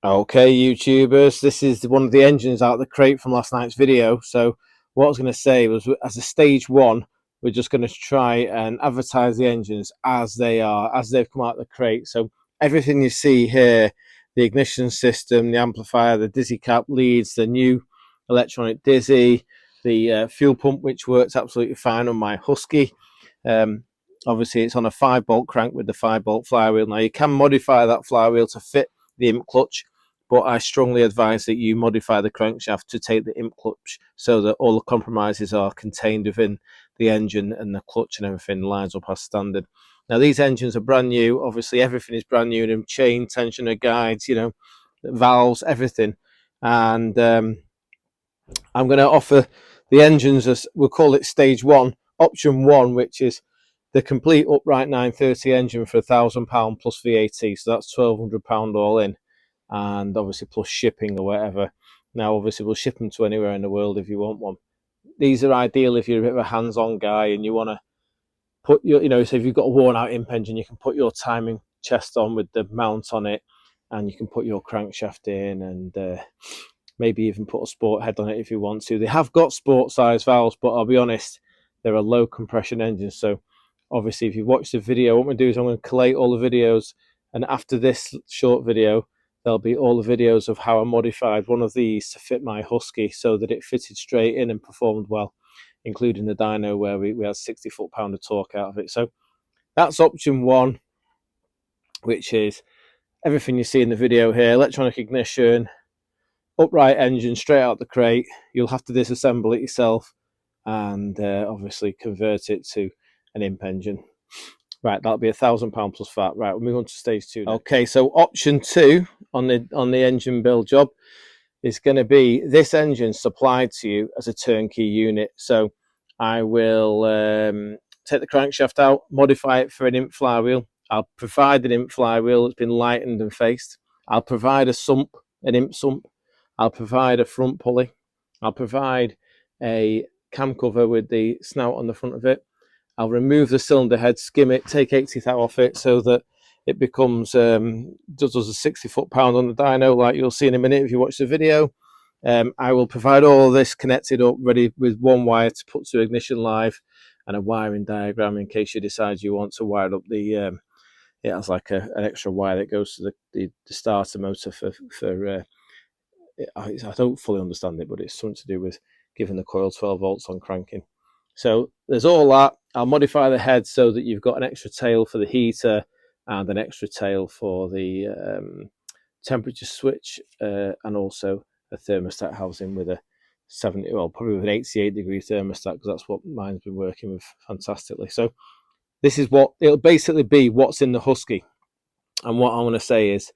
Okay, YouTubers, this is one of the engines out of the crate from last night's video. So what I was going to say was, as a stage one, we're just going to try and advertise the engines as they are, as they've come out of the crate. So everything you see here, the ignition system, the amplifier, the dizzy cap leads, the new electronic dizzy, the fuel pump, which works absolutely fine on my Husky. Obviously, it's on a 5-bolt crank with the 5-bolt flywheel. Now, you can modify that flywheel to fit the imp clutch, but I strongly advise that you modify the crankshaft to take the imp clutch so that all the compromises are contained within the engine and the clutch and everything lines up as standard. Now, these engines are brand new. Obviously, everything is brand new, and chain, tensioner, guides, valves, everything. And I'm going to offer the engines as, we'll call it stage one, option one, which is the complete upright 930 engine for £1,000 plus VAT. So that's £1,200 all in, and obviously plus shipping or whatever. Now, obviously, we'll ship them to anywhere in the world if you want one. These are ideal if you're a bit of a hands-on guy and you want to put your, so if you've got a worn-out imp engine, you can put your timing chest on with the mount on it, and you can put your crankshaft in, and maybe even put a sport head on it if you want to. They have got sport size valves, but I'll be honest, they're a low compression engine. So obviously, if you've watched the video, what I'm going to do is I'm going to collate all the videos, and after this short video, there'll be all the videos of how I modified one of these to fit my Husky so that it fitted straight in and performed well, including the dyno where we had 60 foot-pound of torque out of it. So that's option one, which is everything you see in the video here: electronic ignition, upright engine straight out the crate. You'll have to disassemble it yourself and obviously convert it to an imp engine. Right, that'll be £1,000 plus VAT. Right, we'll move on to stage two now. Okay, so option two on the engine build job is going to be this engine supplied to you as a turnkey unit. So I will take the crankshaft out, modify it for an imp flywheel. I'll provide an imp flywheel that's been lightened and faced. I'll provide a sump, an imp sump. I'll provide a front pulley. I'll provide a cam cover with the snout on the front of it. I'll remove the cylinder head, skim it, take 80 thou off it so that it becomes does a 60 foot-pound on the dyno, like you'll see in a minute if you watch the video. I will provide all this connected up, ready with one wire to put to ignition live, and a wiring diagram in case you decide you want to wire up the. It has like an extra wire that goes to the starter motor for. I don't fully understand it, but it's something to do with giving the coil 12 volts on cranking. So there's all that. I'll modify the head so that you've got an extra tail for the heater and an extra tail for the temperature switch, and also a thermostat housing with a 70, well, probably with an 88-degree thermostat, because that's what mine's been working with fantastically. So this is what it'll basically be, what's in the Husky. And what I want to say is,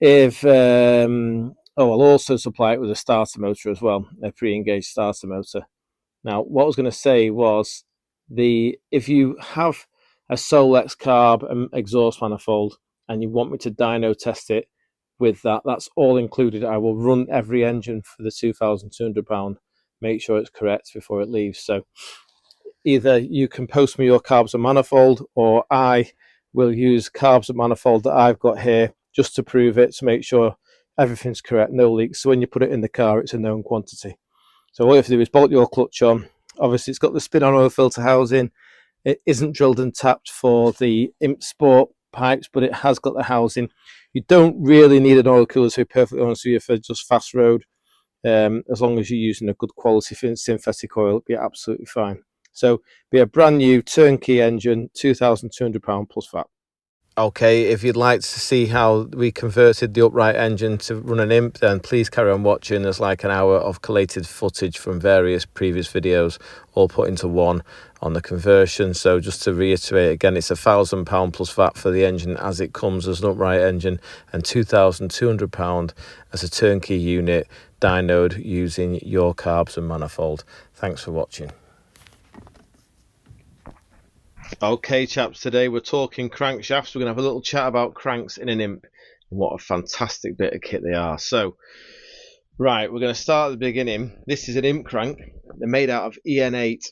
if I'll also supply it with a starter motor as well, a pre-engaged starter motor. Now, what I was going to say was, if you have a Solex carb and exhaust manifold and you want me to dyno test it with that, that's all included. I will run every engine for the £2,200, make sure it's correct before it leaves. So either you can post me your carbs and manifold, or I will use carbs and manifold that I've got here just to prove it, to make sure everything's correct, no leaks. So when you put it in the car, it's a known quantity. So all you have to do is bolt your clutch on. Obviously, it's got the spin-on oil filter housing. It isn't drilled and tapped for the Imp Sport pipes, but it has got the housing. You don't really need an oil cooler, to be perfectly honest with you, for just fast road. As long as you're using a good quality synthetic oil, it'll be absolutely fine. So be a brand new turnkey engine, £2,200 plus VAT. Okay, if you'd like to see how we converted the upright engine to run an imp, then please carry on watching. There's like an hour of collated footage from various previous videos, all put into one on the conversion. So just to reiterate again, it's £1,000 plus VAT for the engine as it comes as an upright engine, and £2,200 as a turnkey unit dynoed using your carbs and manifold. Thanks for watching. Okay, chaps, today we're talking crankshafts. We're going to have a little chat about cranks in an imp and what a fantastic bit of kit they are. So, right, we're going to start at the beginning. This is an imp crank. They're made out of EN8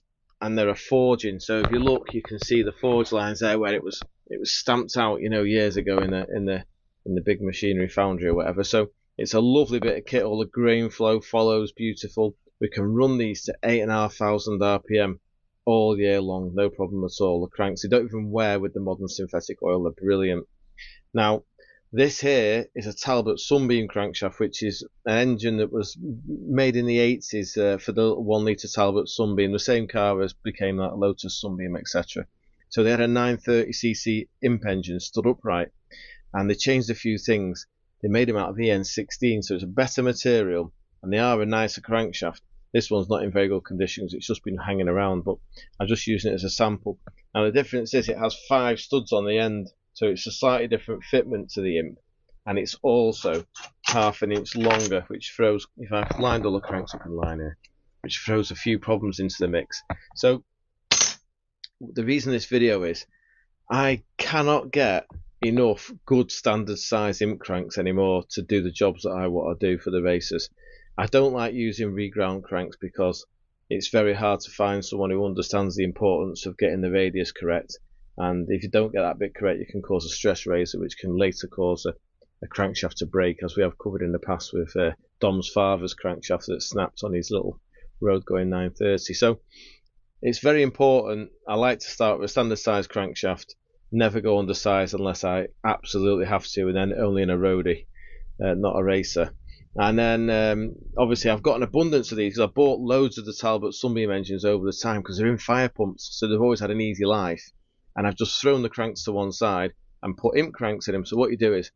and they're a forging. So if you look, you can see the forge lines there where it was stamped out, years ago in the in the big machinery foundry or whatever. So it's a lovely bit of kit. All the grain flow follows beautiful. We can run these to 8,500 RPM all year long, no problem at all. The cranks, they don't even wear with the modern synthetic oil. They're brilliant. Now, this here is a Talbot Sunbeam crankshaft, which is an engine that was made in the 80s for the 1 litre Talbot Sunbeam, the same car as became that Lotus Sunbeam, etc. So they had a 930cc Imp engine stood upright, and they changed a few things. They made them out of EN16, so it's a better material, and they are a nicer crankshaft. This one's not in very good conditions, it's just been hanging around, but I'm just using it as a sample. Now the difference is it has 5 studs on the end, so it's a slightly different fitment to the Imp, and it's also 1/2 inch longer, which throws, if I've lined all the cranks up in line here, which throws a few problems into the mix. So the reason this video is, I cannot get enough good standard size Imp cranks anymore to do the jobs that I want to do for the racers. I don't like using reground cranks because it's very hard to find someone who understands the importance of getting the radius correct, and if you don't get that bit correct you can cause a stress raiser, which can later cause a crankshaft to break, as we have covered in the past with Dom's father's crankshaft that snapped on his little road going 930. So it's very important. I like to start with a standard size crankshaft, never go undersized unless I absolutely have to, and then only in a roadie, not a racer. And then obviously I've got an abundance of these because I bought loads of the Talbot Sunbeam engines over the time because they're in fire pumps, so they've always had an easy life. And I've just thrown the cranks to one side and put Imp cranks in them. So what you do is,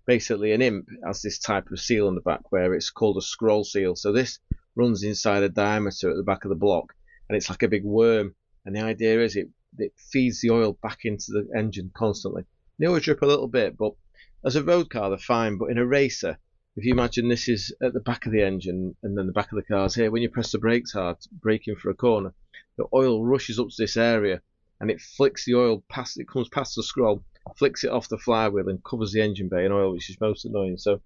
basically an Imp has this type of seal on the back where it's called a scroll seal. So this runs inside a diameter at the back of the block, and it's like a big worm. And the idea is it feeds the oil back into the engine constantly. They always drip a little bit, but as a road car they're fine. But in a racer, if you imagine this is at the back of the engine and then the back of the car's here, when you press the brakes hard, braking for a corner, the oil rushes up to this area and it flicks the oil past, it comes past the scroll, flicks it off the flywheel and covers the engine bay in oil, which is most annoying. So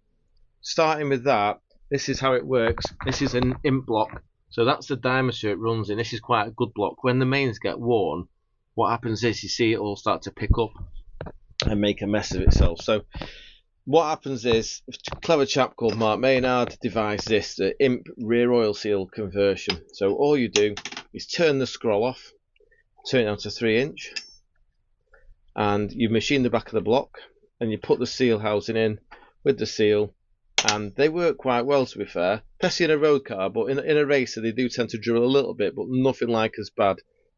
starting with that, this is how it works. This is an Imp block. So that's the diameter it runs in. This is quite a good block. When the mains get worn, what happens is you see it all start to pick up and make a mess of itself. So what happens is, a clever chap called Mark Maynard devised this, the Imp rear oil seal conversion. So all you do is turn the scroll off, turn it down to 3 inch, and you machine the back of the block, and you put the seal housing in with the seal, and they work quite well, to be fair, especially in a road car. But in a racer they do tend to drill a little bit, but nothing like as bad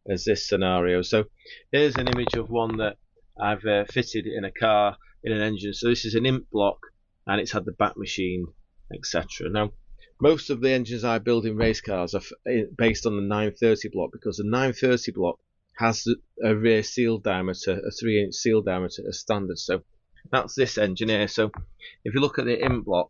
as this scenario. So here's an image of one that I've fitted in a car in an engine. So this is an Imp block, and it's had the back machine, etc. Now most of the engines I build in race cars are based on the 930 block, because the 930 block has a rear seal diameter, a 3 inch seal diameter as standard. So that's this engine here. So if you look at the Imp block,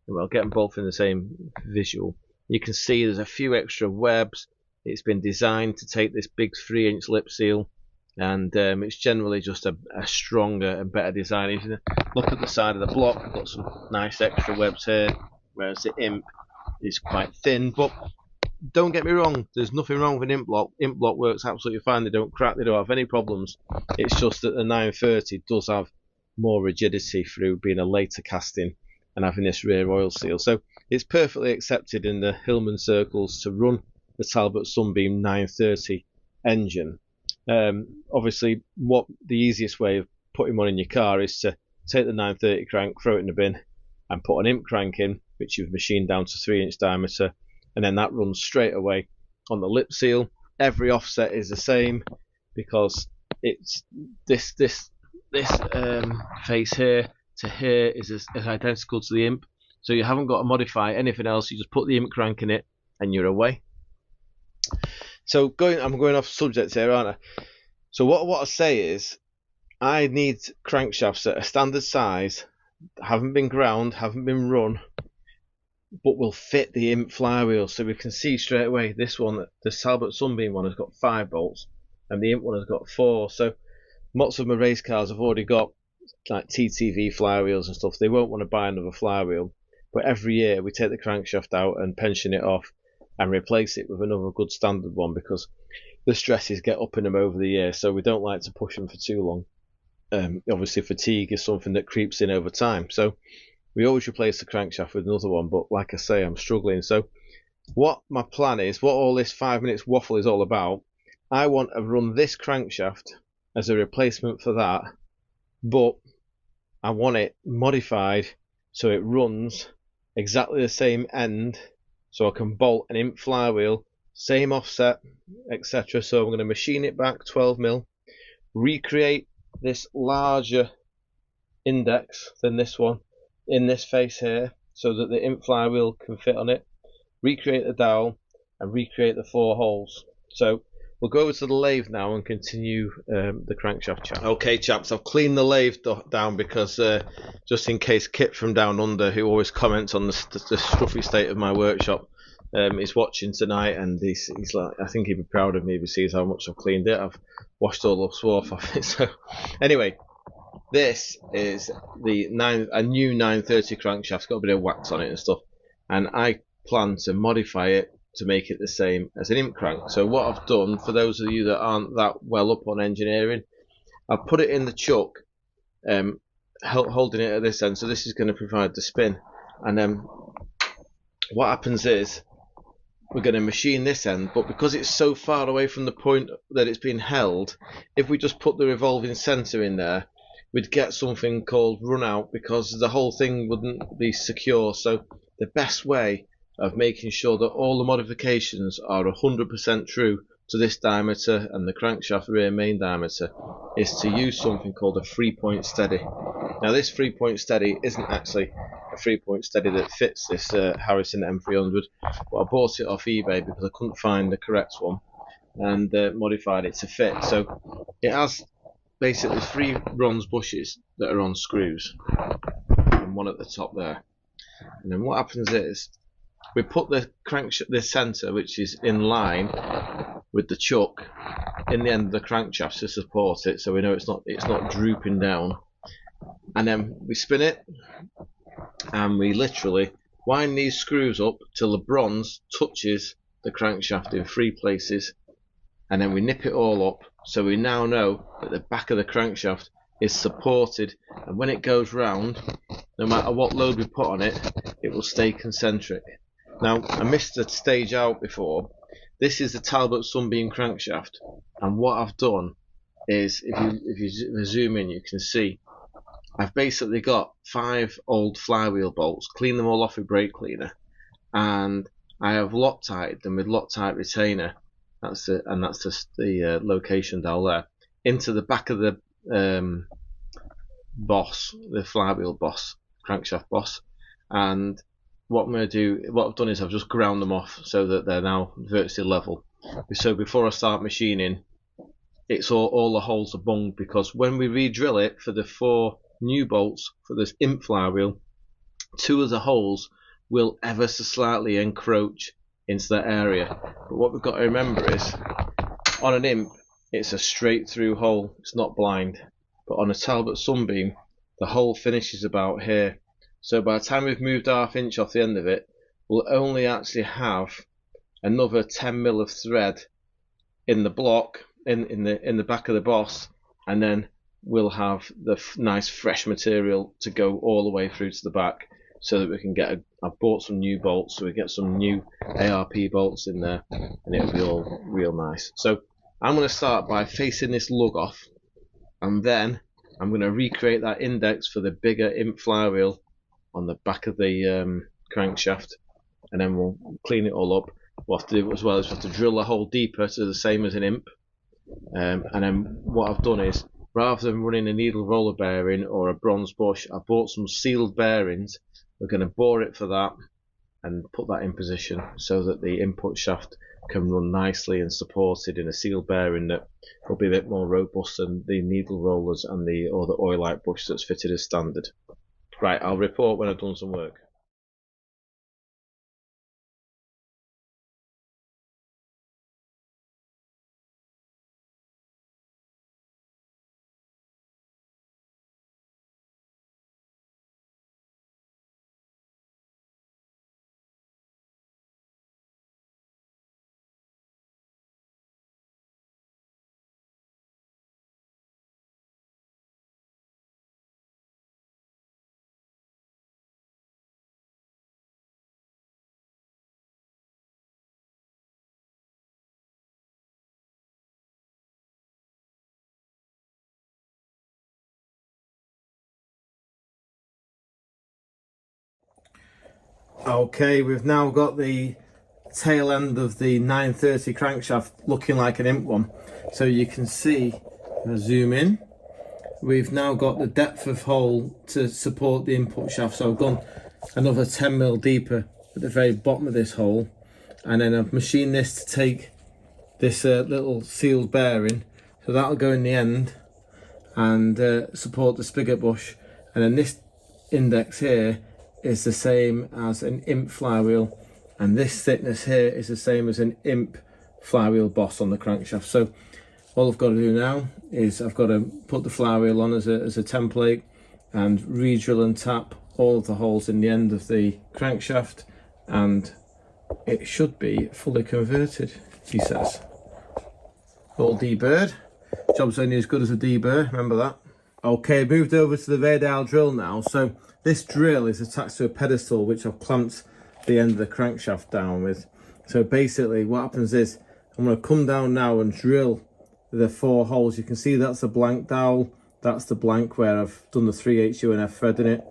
and we'll get them both in the same visual, you can see there's a few extra webs. It's been designed to take this big 3 inch lip seal, and it's generally just a stronger and better design. If you look at the side of the block, we've got some nice extra webs here, whereas the Imp is quite thin. But don't get me wrong, there's nothing wrong with an Imp block. Imp block works absolutely fine. They don't crack, they don't have any problems. It's just that the 930 does have more rigidity through being a later casting and having this rear oil seal. So it's perfectly accepted in the Hillman circles to run the Talbot Sunbeam 930 engine. Obviously, what the easiest way of putting one in your car is to take the 930 crank, throw it in the bin, and put an Imp crank in, which you've machined down to 3 inch diameter, and then that runs straight away on the lip seal. Every offset is the same because it's this face here to here is identical to the Imp, so you haven't got to modify anything else. You just put the Imp crank in it and you're away. So I'm going off subject here, aren't I? So what I say is, I need crankshafts at a standard size, haven't been ground, haven't been run, but will fit the Imp flywheel. So we can see straight away this one, the Talbot Sunbeam one, has got 5 bolts, and the Imp one has got 4. So lots of my race cars have already got like TTV flywheels and stuff. They won't want to buy another flywheel, but every year we take the crankshaft out and pension it off and replace it with another good standard one, because the stresses get up in them over the year, so we don't like to push them for too long. Obviously fatigue is something that creeps in over time, so we always replace the crankshaft with another one. But like I say, I'm struggling. So what my plan is, what all this 5 minutes waffle is all about, I want to run this crankshaft as a replacement for that, but I want it modified so it runs exactly the same end, so I can bolt an imp flywheel, same offset, etc. So I'm going to machine it back 12mm, recreate this larger index than this one in this face here, so that the imp flywheel can fit on it, recreate the dowel, and recreate the 4 holes. So we'll go over to the lathe now and continue the crankshaft chat. Okay, chaps, I've cleaned the lathe down because just in case Kip from down under, who always comments on the scruffy state of my workshop, is watching tonight, and he's like, I think he'd be proud of me if he sees how much I've cleaned it. I've washed all the swarf off it. So anyway, this is a new 930 crankshaft. It's got a bit of wax on it and stuff, and I plan to modify it to make it the same as an imp crank. So what I've done, for those of you that aren't that well up on engineering, I've put it in the chuck, holding it at this end, so this is going to provide the spin. And then what happens is we're going to machine this end, but because it's so far away from the point that it's been held, if we just put the revolving center in there, we'd get something called run out, because the whole thing wouldn't be secure. So the best way of making sure that all the modifications are 100% true to this diameter and the crankshaft rear main diameter is to use something called a 3-point steady. Now this 3-point steady isn't actually a 3-point steady that fits this Harrison M300, but I bought it off eBay because I couldn't find the correct one, and modified it to fit. So it has basically 3 bronze bushes that are on screws and one at the top there. And then what happens is we put the center, which is in line with the chuck, in the end of the crankshaft to support it, so we know it's not drooping down. And then we spin it, and we literally wind these screws up till the bronze touches the crankshaft in 3 places, and then we nip it all up, so we now know that the back of the crankshaft is supported, and when it goes round, no matter what load we put on it, it will stay concentric. Now, I missed a stage out before. This is the Talbot Sunbeam crankshaft, and what I've done is, if you zoom in, you can see I've basically got 5 old flywheel bolts, cleaned them all off with brake cleaner, and I have Loctited them with Loctite retainer. That's the location dowel there, into the back of the boss, the flywheel boss, crankshaft boss. And what I've done is I've just ground them off so that they're now virtually level. So before I start machining, it's all the holes are bunged, because when we re-drill it for the 4 new bolts for this imp flywheel, 2 of the holes will ever so slightly encroach into that area. But what we've got to remember is, on an imp, it's a straight through hole, it's not blind. But on a Talbot Sunbeam, the hole finishes about here. So by the time we've moved 1/2 inch off the end of it, we'll only actually have another 10mm of thread in the block, in the back of the boss, and then we'll have the nice fresh material to go all the way through to the back, so that we can get I've bought some new bolts, so we get some new ARP bolts in there, and it'll be all real nice. So I'm going to start by facing this lug off, and then I'm going to recreate that index for the bigger imp flywheel on the back of the crankshaft, and then we'll clean it all up. What I have to do as well is we have to drill the hole deeper to the same as an imp, and then what I've done is, rather than running a needle roller bearing or a bronze bush, I bought some sealed bearings. We're going to bore it for that and put that in position so that the input shaft can run nicely and supported in a sealed bearing that will be a bit more robust than the needle rollers and the oilite bush that's fitted as standard. Right, I'll report when I've done some work. Okay, we've now got the tail end of the 930 crankshaft looking like an Imp one. So you can see, I'll zoom in, we've now got the depth of hole to support the input shaft. So I've gone another 10mm deeper at the very bottom of this hole, and then I've machined this to take this little sealed bearing, so that'll go in the end and support the spigot bush. And then this index here is the same as an Imp flywheel, and this thickness here is the same as an Imp flywheel boss on the crankshaft. So all I've got to do now is I've got to put the flywheel on as a template and re-drill and tap all of the holes in the end of the crankshaft, and it should be fully converted, he says. All deburred. Job's only as good as a deburr, remember that. Okay, moved over to the radial drill now. So this drill is attached to a pedestal which I've clamped the end of the crankshaft down with. So basically what happens is I'm going to come down now and drill the 4 holes. You can see that's a blank dowel, that's the blank where I've done the 3/8 UNF thread in it,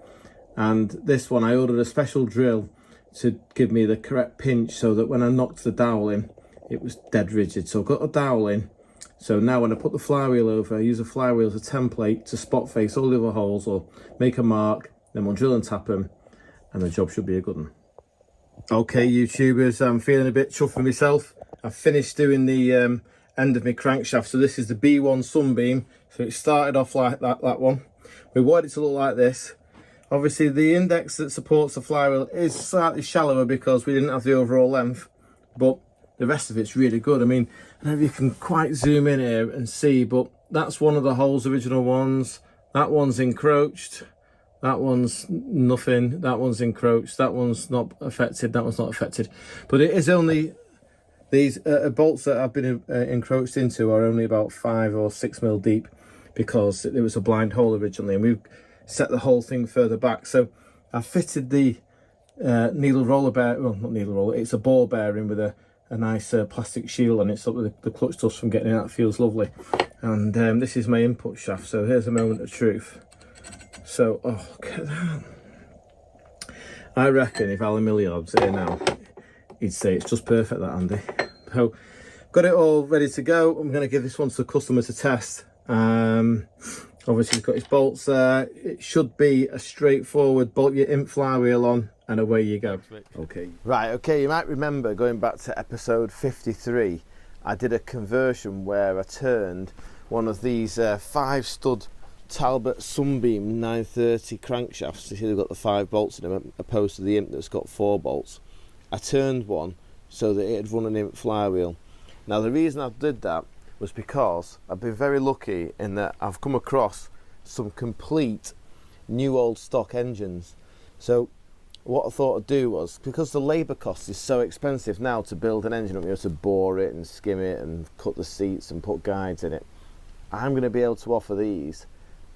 and this one I ordered a special drill to give me the correct pinch so that when I knocked the dowel in it was dead rigid. So I've got a dowel in. So now when I put the flywheel over, I use a flywheel as a template to spot face all the other holes or make a mark, then we'll drill and tap them, and the job should be a good one. Okay, YouTubers, I'm feeling a bit chuffed with myself. I've finished doing the end of my crankshaft. So this is the B1 Sunbeam. So it started off like that one. We wanted it to look like this. Obviously the index that supports the flywheel is slightly shallower because we didn't have the overall length, but the rest of it's really good. I mean, I don't know if you can quite zoom in here and see, but that's one of the holes, original ones. That one's encroached. That one's nothing. That one's encroached. That one's not affected. That one's not affected. But it is only, these bolts that have been encroached into are only about 5 or 6mm deep because it was a blind hole originally, and we've set the whole thing further back. So I fitted the needle roller bearing, well, not needle roller, it's a ball bearing with a nice plastic shield on it so that the clutch dust from getting in. That feels lovely. And this is my input shaft. So here's a moment of truth. So, oh, look at that. I reckon if Alan Milliard's here now, he'd say it's just perfect, that, Andy. So got it all ready to go. I'm going to give this one to the customer to test. Obviously he's got his bolts there. It should be a straightforward bolt your Imp flywheel on and away you go. Okay. Right, okay, you might remember going back to episode 53, I did a conversion where I turned one of these 5-stud Talbot Sunbeam 930 crankshafts. You see they've got the 5 bolts in them opposed to the Imp that's got 4 bolts. I turned one so that it had run an Imp flywheel. Now the reason I did that was because I've been very lucky in that I've come across some complete new old stock engines. So what I thought I'd do was, because the labour cost is so expensive now to build an engine up, you know, to bore it and skim it and cut the seats and put guides in it, I'm going to be able to offer these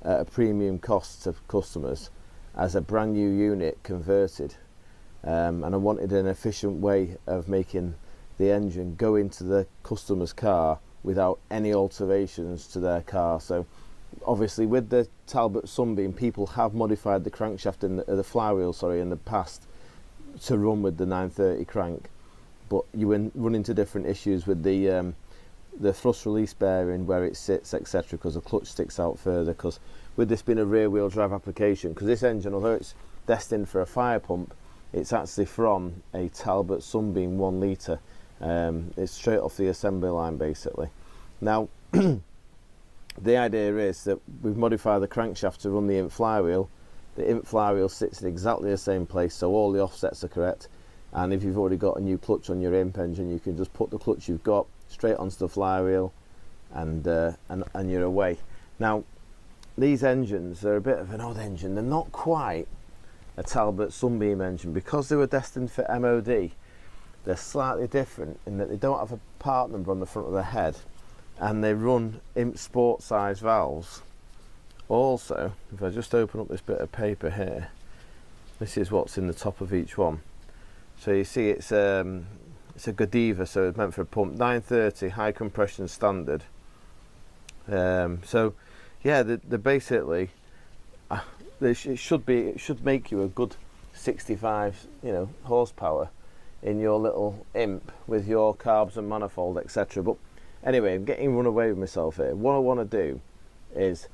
at a premium cost to customers as a brand new unit converted. And I wanted an efficient way of making the engine go into the customer's car without any alterations to their car. So obviously with the Talbot Sunbeam, people have modified the crankshaft and the flywheel, sorry, in the past to run with the 930 crank, but you run into different issues with the thrust release bearing, where it sits, etc., because the clutch sticks out further. Because with this being a rear wheel drive application, because this engine, although it's destined for a fire pump, it's actually from a Talbot Sunbeam 1 litre. It's straight off the assembly line basically. Now the idea is that we've modified the crankshaft to run the Imp flywheel. The Imp flywheel sits in exactly the same place, so all the offsets are correct, and if you've already got a new clutch on your Imp engine, you can just put the clutch you've got straight onto the flywheel and you're away. Now these engines are a bit of an odd engine. They're not quite a Talbot Sunbeam engine because they were destined for MOD. They're slightly different in that they don't have a part number on the front of the head, and they run Imp sport size valves. Also, if I just open up this bit of paper here, this is what's in the top of each one. So you see it's a Godiva, so it's meant for a pump, 930 high compression standard. So yeah, they're basically it should make you a good 65 horsepower in your little Imp with your carbs and manifold, etc. But anyway, I'm getting run away with myself here. What I want to do is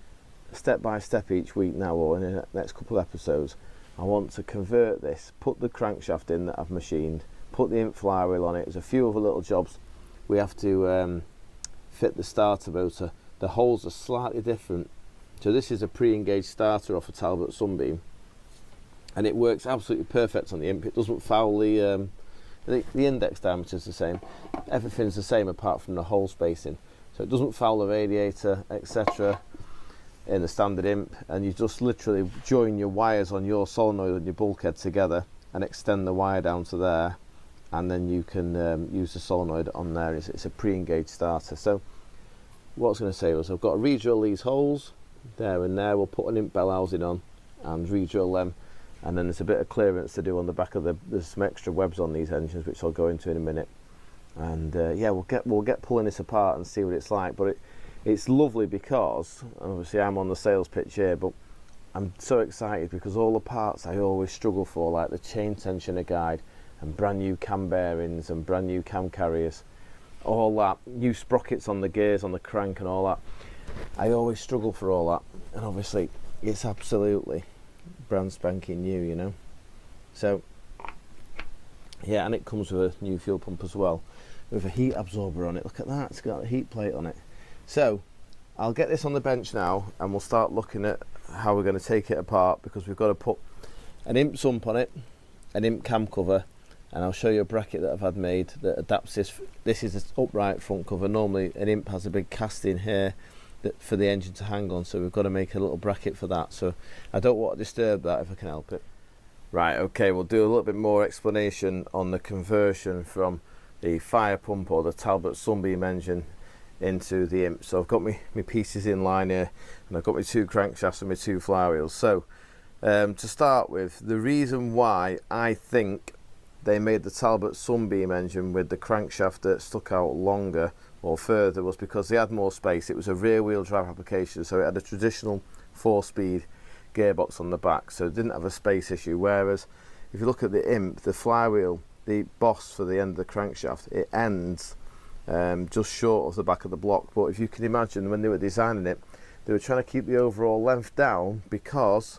step by step each week now, or in the next couple of episodes, I want to convert this, put the crankshaft in that I've machined, put the Imp flywheel on it. There's a few other little jobs we have to fit the starter motor. The holes are slightly different, so this is a pre-engaged starter off a Talbot Sunbeam, and it works absolutely perfect on the Imp. It doesn't foul the index diameter is the same, everything's the same apart from the hole spacing, so it doesn't foul the radiator, etc. in the standard Imp. And you just literally join your wires on your solenoid and your bulkhead together and extend the wire down to there, and then you can use the solenoid on there. It's a pre-engaged starter. So what I was going to say was, I've got to re-drill these holes there and there. We'll put an Imp bell housing on and re-drill them, and then there's a bit of clearance to do on the back of there's some extra webs on these engines, which I'll go into in a minute. And yeah, we'll get pulling this apart and see what it's like. But it's lovely because obviously I'm on the sales pitch here, but I'm so excited because all the parts I always struggle for, like the chain tensioner guide and brand new cam bearings and brand new cam carriers, all that, new sprockets on the gears on the crank and all that, I always struggle for all that. And obviously it's absolutely brand spanking new, So yeah, and it comes with a new fuel pump as well, with a heat absorber on it. Look at that, it's got a heat plate on it. So I'll get this on the bench now, and we'll start looking at how we're going to take it apart, because we've got to put an Imp sump on it, an Imp cam cover, and I'll show you a bracket that I've had made that adapts this. This is an upright front cover. Normally an Imp has a big casting here for the engine to hang on, so we've got to make a little bracket for that. So I don't want to disturb that if I can help it. Right, okay, we'll do a little bit more explanation on the conversion from the fire pump or the Talbot Sunbeam engine into the Imp. So I've got my pieces in line here, and I've got my two crankshafts and my two flywheels. So to start with, the reason why I think they made the Talbot Sunbeam engine with the crankshaft that stuck out longer or further was because they had more space. It was a rear wheel drive application, so it had a traditional 4-speed gearbox on the back, so it didn't have a space issue. Whereas if you look at the Imp, the flywheel, the boss for the end of the crankshaft, it ends just short of the back of the block. But if you can imagine, when they were designing it, they were trying to keep the overall length down, because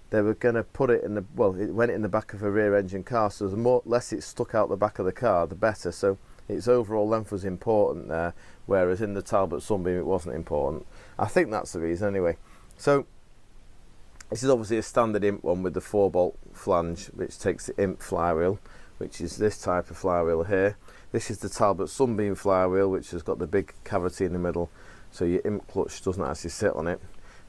they were going to put it in the, well, it went in the back of a rear engine car, so the less it stuck out the back of the car, the better. So its overall length was important there, whereas in the Talbot Sunbeam it wasn't important. I think that's the reason anyway. So this is obviously a standard Imp one with the 4-bolt flange, which takes the Imp flywheel, which is this type of flywheel here. This is the Talbot Sunbeam flywheel, which has got the big cavity in the middle, so your Imp clutch doesn't actually sit on it.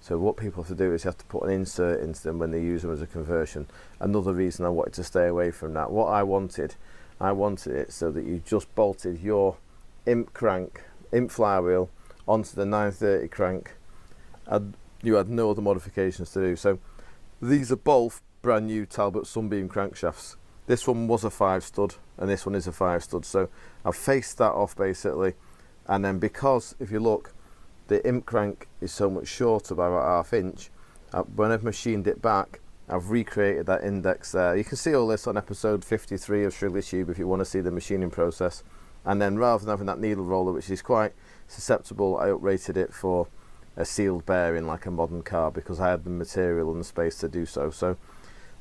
So what people have to do is you have to put an insert into them when they use them as a conversion. Another reason I wanted to stay away from that. What I wanted it so that you just bolted your Imp crank, Imp flywheel onto the 930 crank, and you had no other modifications to do. So these are both brand new Talbot Sunbeam crankshafts. This one was a 5-stud and this one is a 5-stud. So I've faced that off basically, and then because if you look, the Imp crank is so much shorter by about 1/2 inch. When I've machined it back, I've recreated that index there. You can see all this on episode 53 of Shrigley Tube if you want to see the machining process. And then rather than having that needle roller, which is quite susceptible, I uprated it for a sealed bearing like a modern car, because I had the material and the space to do so. So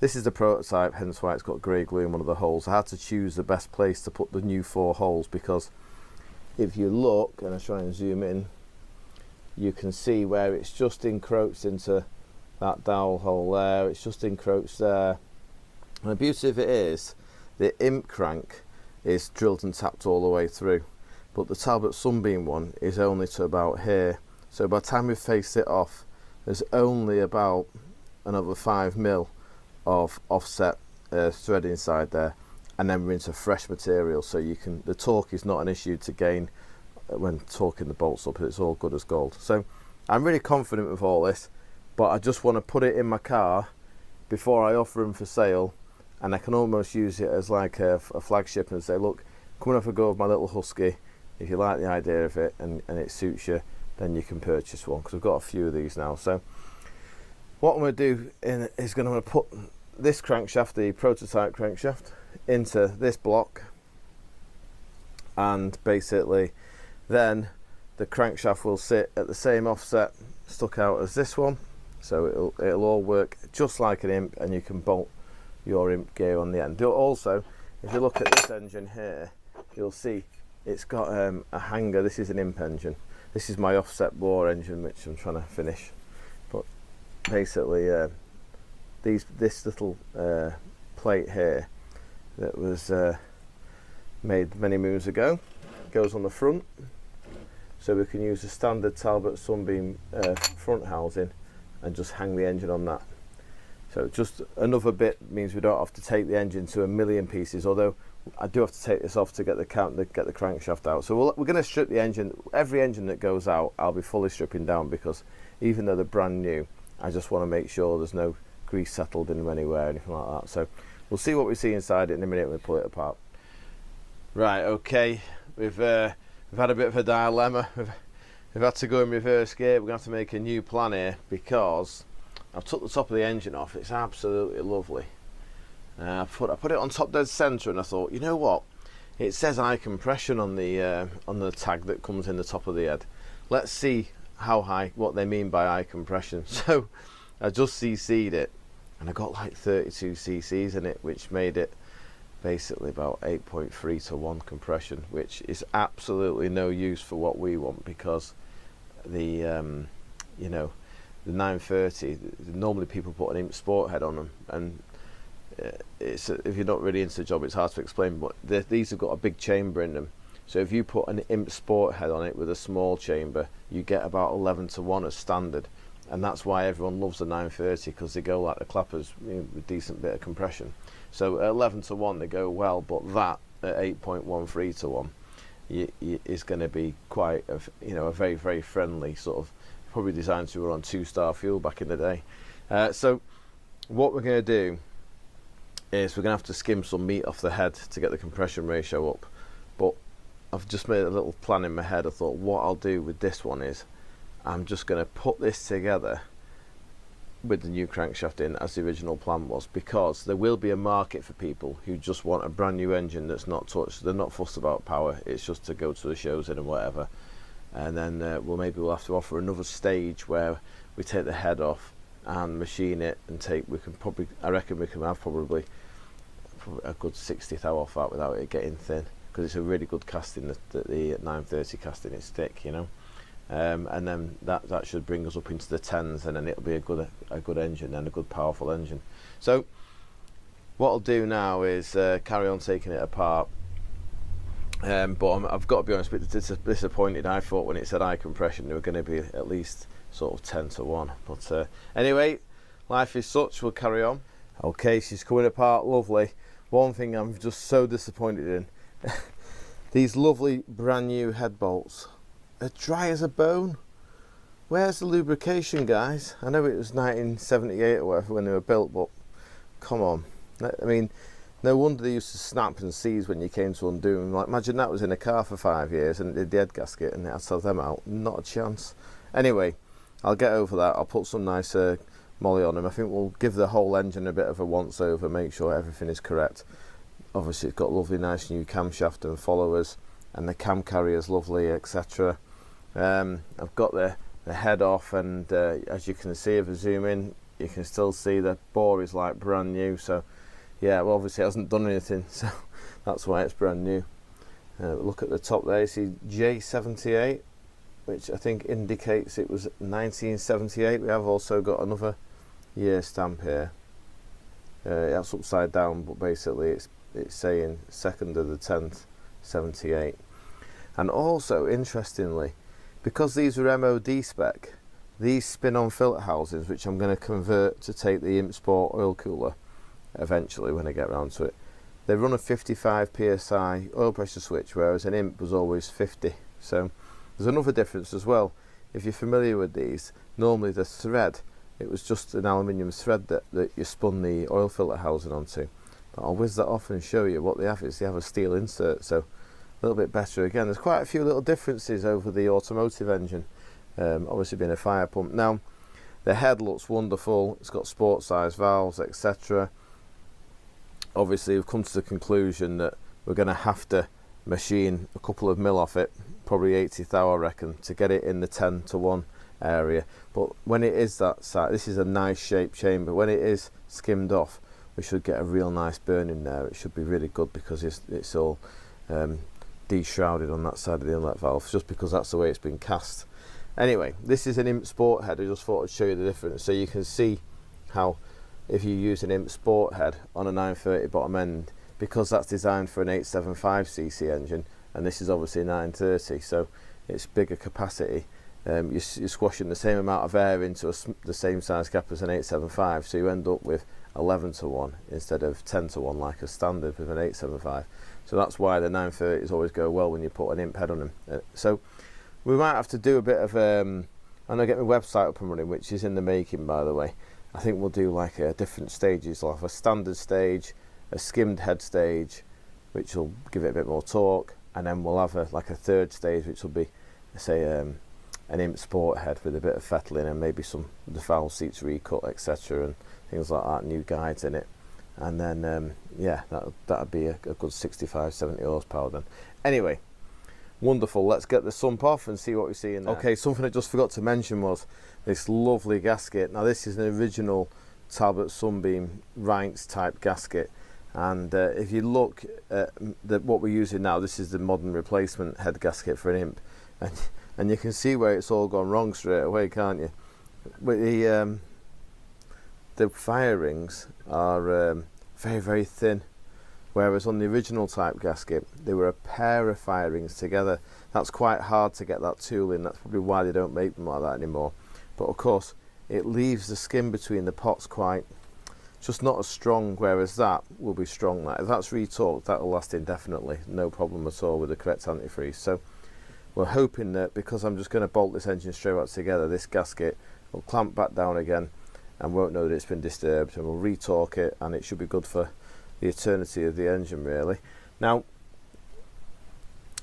this is the prototype, hence why it's got grey glue in one of the holes. I had to choose the best place to put the new 4 holes, because if you look, and I try and zoom in, you can see where it's just encroached into that dowel hole there. It's just encroached there. And the beauty of it is, the Imp crank is drilled and tapped all the way through, but the Talbot Sunbeam one is only to about here. So by the time we've faced it off, there's only about another 5mm of offset thread inside there, and then we're into fresh material, so you can, the torque is not an issue to gain when torquing the bolts up. It's all good as gold. So I'm really confident with all this, but I just want to put it in my car before I offer them for sale, and I can almost use it as like a flagship and say, look, come and have a go of my little Husky. If you like the idea of it and it suits you, then you can purchase one, because I've got a few of these now. So what I'm going to do is I'm going to put this crankshaft, the prototype crankshaft, into this block, and basically then the crankshaft will sit at the same offset stuck out as this one, so it'll all work just like an imp, and you can bolt your imp gear on the end. Also, if you look at this engine here, you'll see it's got a hanger. This is an imp engine. This is my offset bore engine, which I'm trying to finish, but basically this little plate here that was made many moons ago goes on the front, so we can use a standard Talbot Sunbeam front housing and just hang the engine on that. So just another bit means we don't have to take the engine to a million pieces, although I do have to take this off to get the crankshaft out. So we're going to strip the engine. Every engine that goes out, I'll be fully stripping down, because even though they're brand new, I just want to make sure there's no grease settled in them anywhere, anything like that. So we'll see what we see inside it in a minute when we pull it apart. Right, okay, we've had a bit of a dilemma. We've had to go in reverse gear. We're going to have to make a new plan here, because I've took the top of the engine off. It's absolutely lovely. I put it on top dead centre, and I thought, you know what? It says high compression on the tag that comes in the top of the head. Let's see how high, what they mean by high compression. So I just CC'd it, and I got like 32 cc's in it, which made it basically about 8.3 to 1 compression, which is absolutely no use for what we want, because the you know, the 930, normally people put an imp sport head on them, and it's if you're not really into the job, it's hard to explain, but these have got a big chamber in them. So if you put an imp sport head on it with a small chamber, you get about 11 to 1 as standard, and that's why everyone loves the 930, because they go like the clappers, you know, with decent bit of compression. So at 11 to 1 they go well, but that at 8.13 to 1 is going to be quite a, you know, a very, very friendly sort of, probably designed to run on 2-star fuel back in the day. So what we're going to do is we're going to have to skim some meat off the head to get the compression ratio up, but I've just made a little plan in my head. I thought what I'll do with this one is I'm just going to put this together with the new crankshaft in as the original plan was, because there will be a market for people who just want a brand new engine that's not touched. They're not fussed about power, it's just to go to the shows in and whatever. And then we'll have to offer another stage where we take the head off and machine it, and I reckon we can have probably a good 60th thou off that without it getting thin, because it's a really good casting. The 930 casting is thick, you know. And then that should bring us up into the 10s, and then it'll be a good engine, and a good powerful engine. So what I'll do now is carry on taking it apart. But I've got to be honest, a bit disappointed. I thought when it said high compression they were going to be at least sort of 10 to 1. But anyway, life is such, we'll carry on. Okay, she's coming apart lovely. One thing I'm just so disappointed in, these lovely brand new head bolts are dry as a bone. Where's the lubrication, guys? I know it was 1978 or whatever when they were built, but come on. I mean, no wonder they used to snap and seize when you came to undo them. Like, imagine that was in a car for 5 years and it did the head gasket and it had to have them out. Not a chance. Anyway, I'll get over that. I'll put some nice molly on them. I think we'll give the whole engine a bit of a once over, make sure everything is correct. Obviously it's got lovely nice new camshaft and followers, and the cam carrier's lovely, etc. I've got the head off, and as you can see if I zoom in, you can still see the bore is like brand new. So yeah, well obviously it hasn't done anything, so that's why it's brand new. Look at the top there, you see J78, which I think indicates it was 1978. We have also got another year stamp here. That's upside down, but basically it's saying 2nd of the 10th 78. And also interestingly, because these are MOD spec, these spin-on filter housings, which I'm going to convert to take the Imp Sport oil cooler eventually when I get around to it, they run a 55 psi oil pressure switch, whereas an Imp was always 50. So there's another difference as well. If you're familiar with these, normally the thread, it was just an aluminium thread that you spun the oil filter housing onto. But I'll whiz that off and show you what they have. Is they have a steel insert, so a little bit better again. There's quite a few little differences over the automotive engine, obviously being a fire pump. Now the head looks wonderful, it's got sport size valves, etc. obviously we've come to the conclusion that we're going to have to machine a couple of mil off it, probably 80 thou I reckon, to get it in the 10:1 area. But when it is that size, this is a nice shaped chamber, when it is skimmed off, we should get a real nice burn in there. It should be really good because it's all de-shrouded on that side of the inlet valve, just because that's the way it's been cast. Anyway, this is an Imp Sport head. I just thought I'd show you the difference so you can see how if you use an Imp Sport head on a 930 bottom end, because that's designed for an 875cc engine and this is obviously a 930, so it's bigger capacity, you're squashing the same amount of air into the same size gap as an 875, so you end up with 11:1 instead of 10:1 like a standard with an 875. So that's why the 930s always go well when you put an Imp head on them. So we might have to do a bit of I'm gonna get my website up and running, which is in the making, by the way. I think we'll do like different stages, like a standard stage, a skimmed head stage, which will give it a bit more torque, and then we'll have like a third stage, which will be, say, an Imp Sport head with a bit of fettling and maybe some the foul seats recut, etc., and things like that, new guides in it. And then yeah, that'd be a good 65-70 horsepower then. Anyway, wonderful. Let's get the sump off and see what we see in there. Okay, something I just forgot to mention was this lovely gasket. Now this is an original Talbot Sunbeam Reinks type gasket, and if you look at what we're using now, this is the modern replacement head gasket for an Imp, and you can see where it's all gone wrong straight away, can't you? But the fire rings are very, very thin, whereas on the original type gasket they were a pair of fire rings together. That's quite hard to get that tool in. That's probably why they don't make them like that anymore. But of course it leaves the skin between the pots quite just not as strong, whereas that will be strong. If that's retorqued, that will last indefinitely, no problem at all with the correct antifreeze. So we're hoping that, because I'm just going to bolt this engine straight back together, this gasket will clamp back down again and won't know that it's been disturbed, and we'll retorque it and it should be good for the eternity of the engine, really. Now,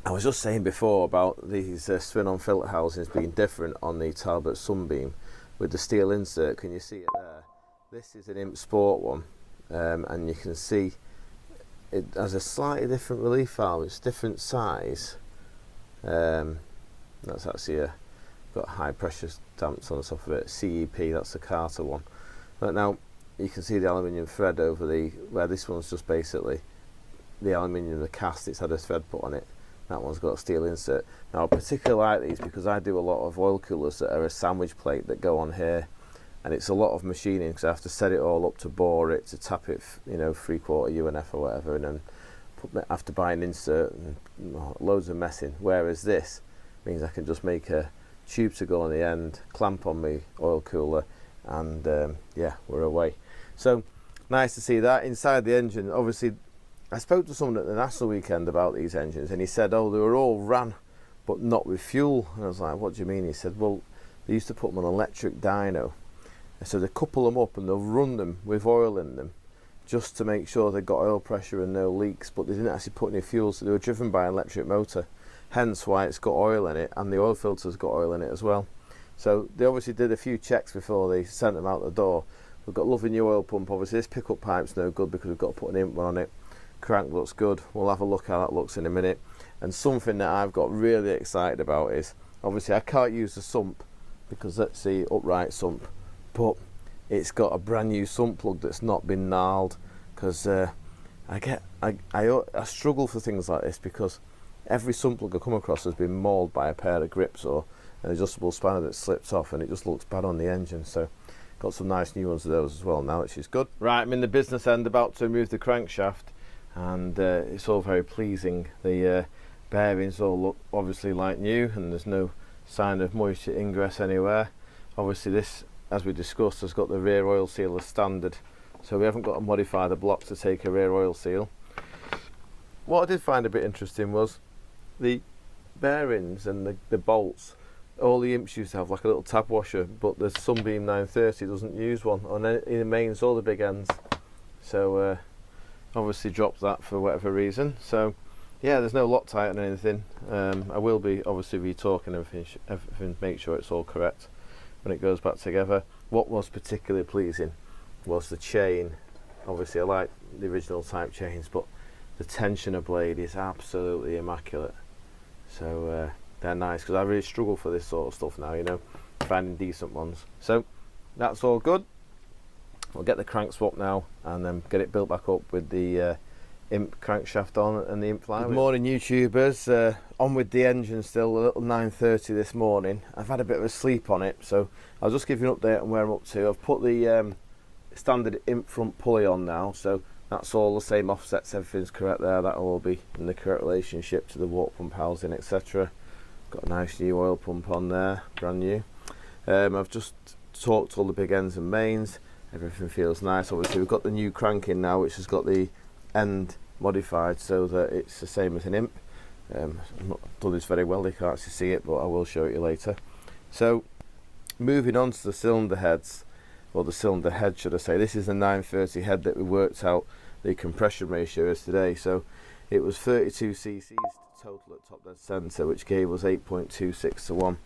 I was just saying before about these spin-on filter housings being different on the Talbot Sunbeam with the steel insert. Can you see it there? This is an Imp Sport one, and you can see it has a slightly different relief valve. It's different size. That's actually got high pressure damps on the top of it. CEP, that's the Carter one. But now you can see the aluminium thread over where this one's just basically the aluminium, the cast, it's had a thread put on it. That one's got a steel insert. Now I particularly like these because I do a lot of oil coolers that are a sandwich plate that go on here, and it's a lot of machining because I have to set it all up to bore it, to tap it, you know, 3/4 UNF or whatever, and then have to buy an insert and loads of messing. Whereas this means I can just make a tube to go on the end, clamp on my oil cooler, and yeah, we're away. So nice to see that. Inside the engine, obviously I spoke to someone at the National weekend about these engines, and he said, oh, they were all ran but not with fuel. And I was like, what do you mean? He said, well, they used to put them on electric dyno, so they couple them up and they'll run them with oil in them just to make sure they got oil pressure and no leaks, but they didn't actually put any fuel, so they were driven by an electric motor, hence why it's got oil in it, and the oil filter's got oil in it as well. So they obviously did a few checks before they sent them out the door. We've got a lovely new oil pump. Obviously this pickup pipe's no good because we've got to put an Imp one on it. Crank looks good. We'll have a look how that looks in a minute. And something that I've got really excited about is, obviously I can't use the sump because that's the upright sump, but it's got a brand new sump plug that's not been gnarled, because I struggle for things like this because every sump plug I come across has been mauled by a pair of grips or an adjustable spanner that slips off, and it just looks bad on the engine. So got some nice new ones of those as well now, which is good. Right, I'm in the business end about to remove the crankshaft, and it's all very pleasing. The bearings all look obviously like new, and there's no sign of moisture ingress anywhere. Obviously this, as we discussed, has got the rear oil seal as standard, so we haven't got to modify the block to take a rear oil seal. What I did find a bit interesting was the bearings and the bolts. All the Imps used to have like a little tab washer, but the Sunbeam 930 doesn't use one on the mains or the big ends, so obviously dropped that for whatever reason. So yeah, there's no Loctite on anything. I will be obviously retorquing everything, make sure it's all correct when it goes back together. What was particularly pleasing was the chain. Obviously I like the original type chains, but the tensioner blade is absolutely immaculate. So they're nice, because I really struggle for this sort of stuff now, you know, finding decent ones. So that's all good. We'll get the crank swap now and then get it built back up with the Imp crankshaft on and the Imp flywheel. Good morning, YouTubers. On with the engine still, a little 9:30 this morning. I've had a bit of a sleep on it, so I'll just give you an update on where I'm up to. I've put the standard Imp front pulley on now, so that's all the same offsets, everything's correct there. That'll all be in the correct relationship to the water pump housing, etc. Got a nice new oil pump on there, brand new. I've just torqued all the big ends and mains. Everything feels nice. Obviously we've got the new crank in now, which has got the end modified so that it's the same as an Imp. I've not done this very well, you can't actually see it, but I will show it you later. So moving on to the cylinder heads, or the cylinder head should I say. This is the 930 head that we worked out the compression ratio is today. So it was 32 cc's total at top dead centre, which gave us 8.26 to 1.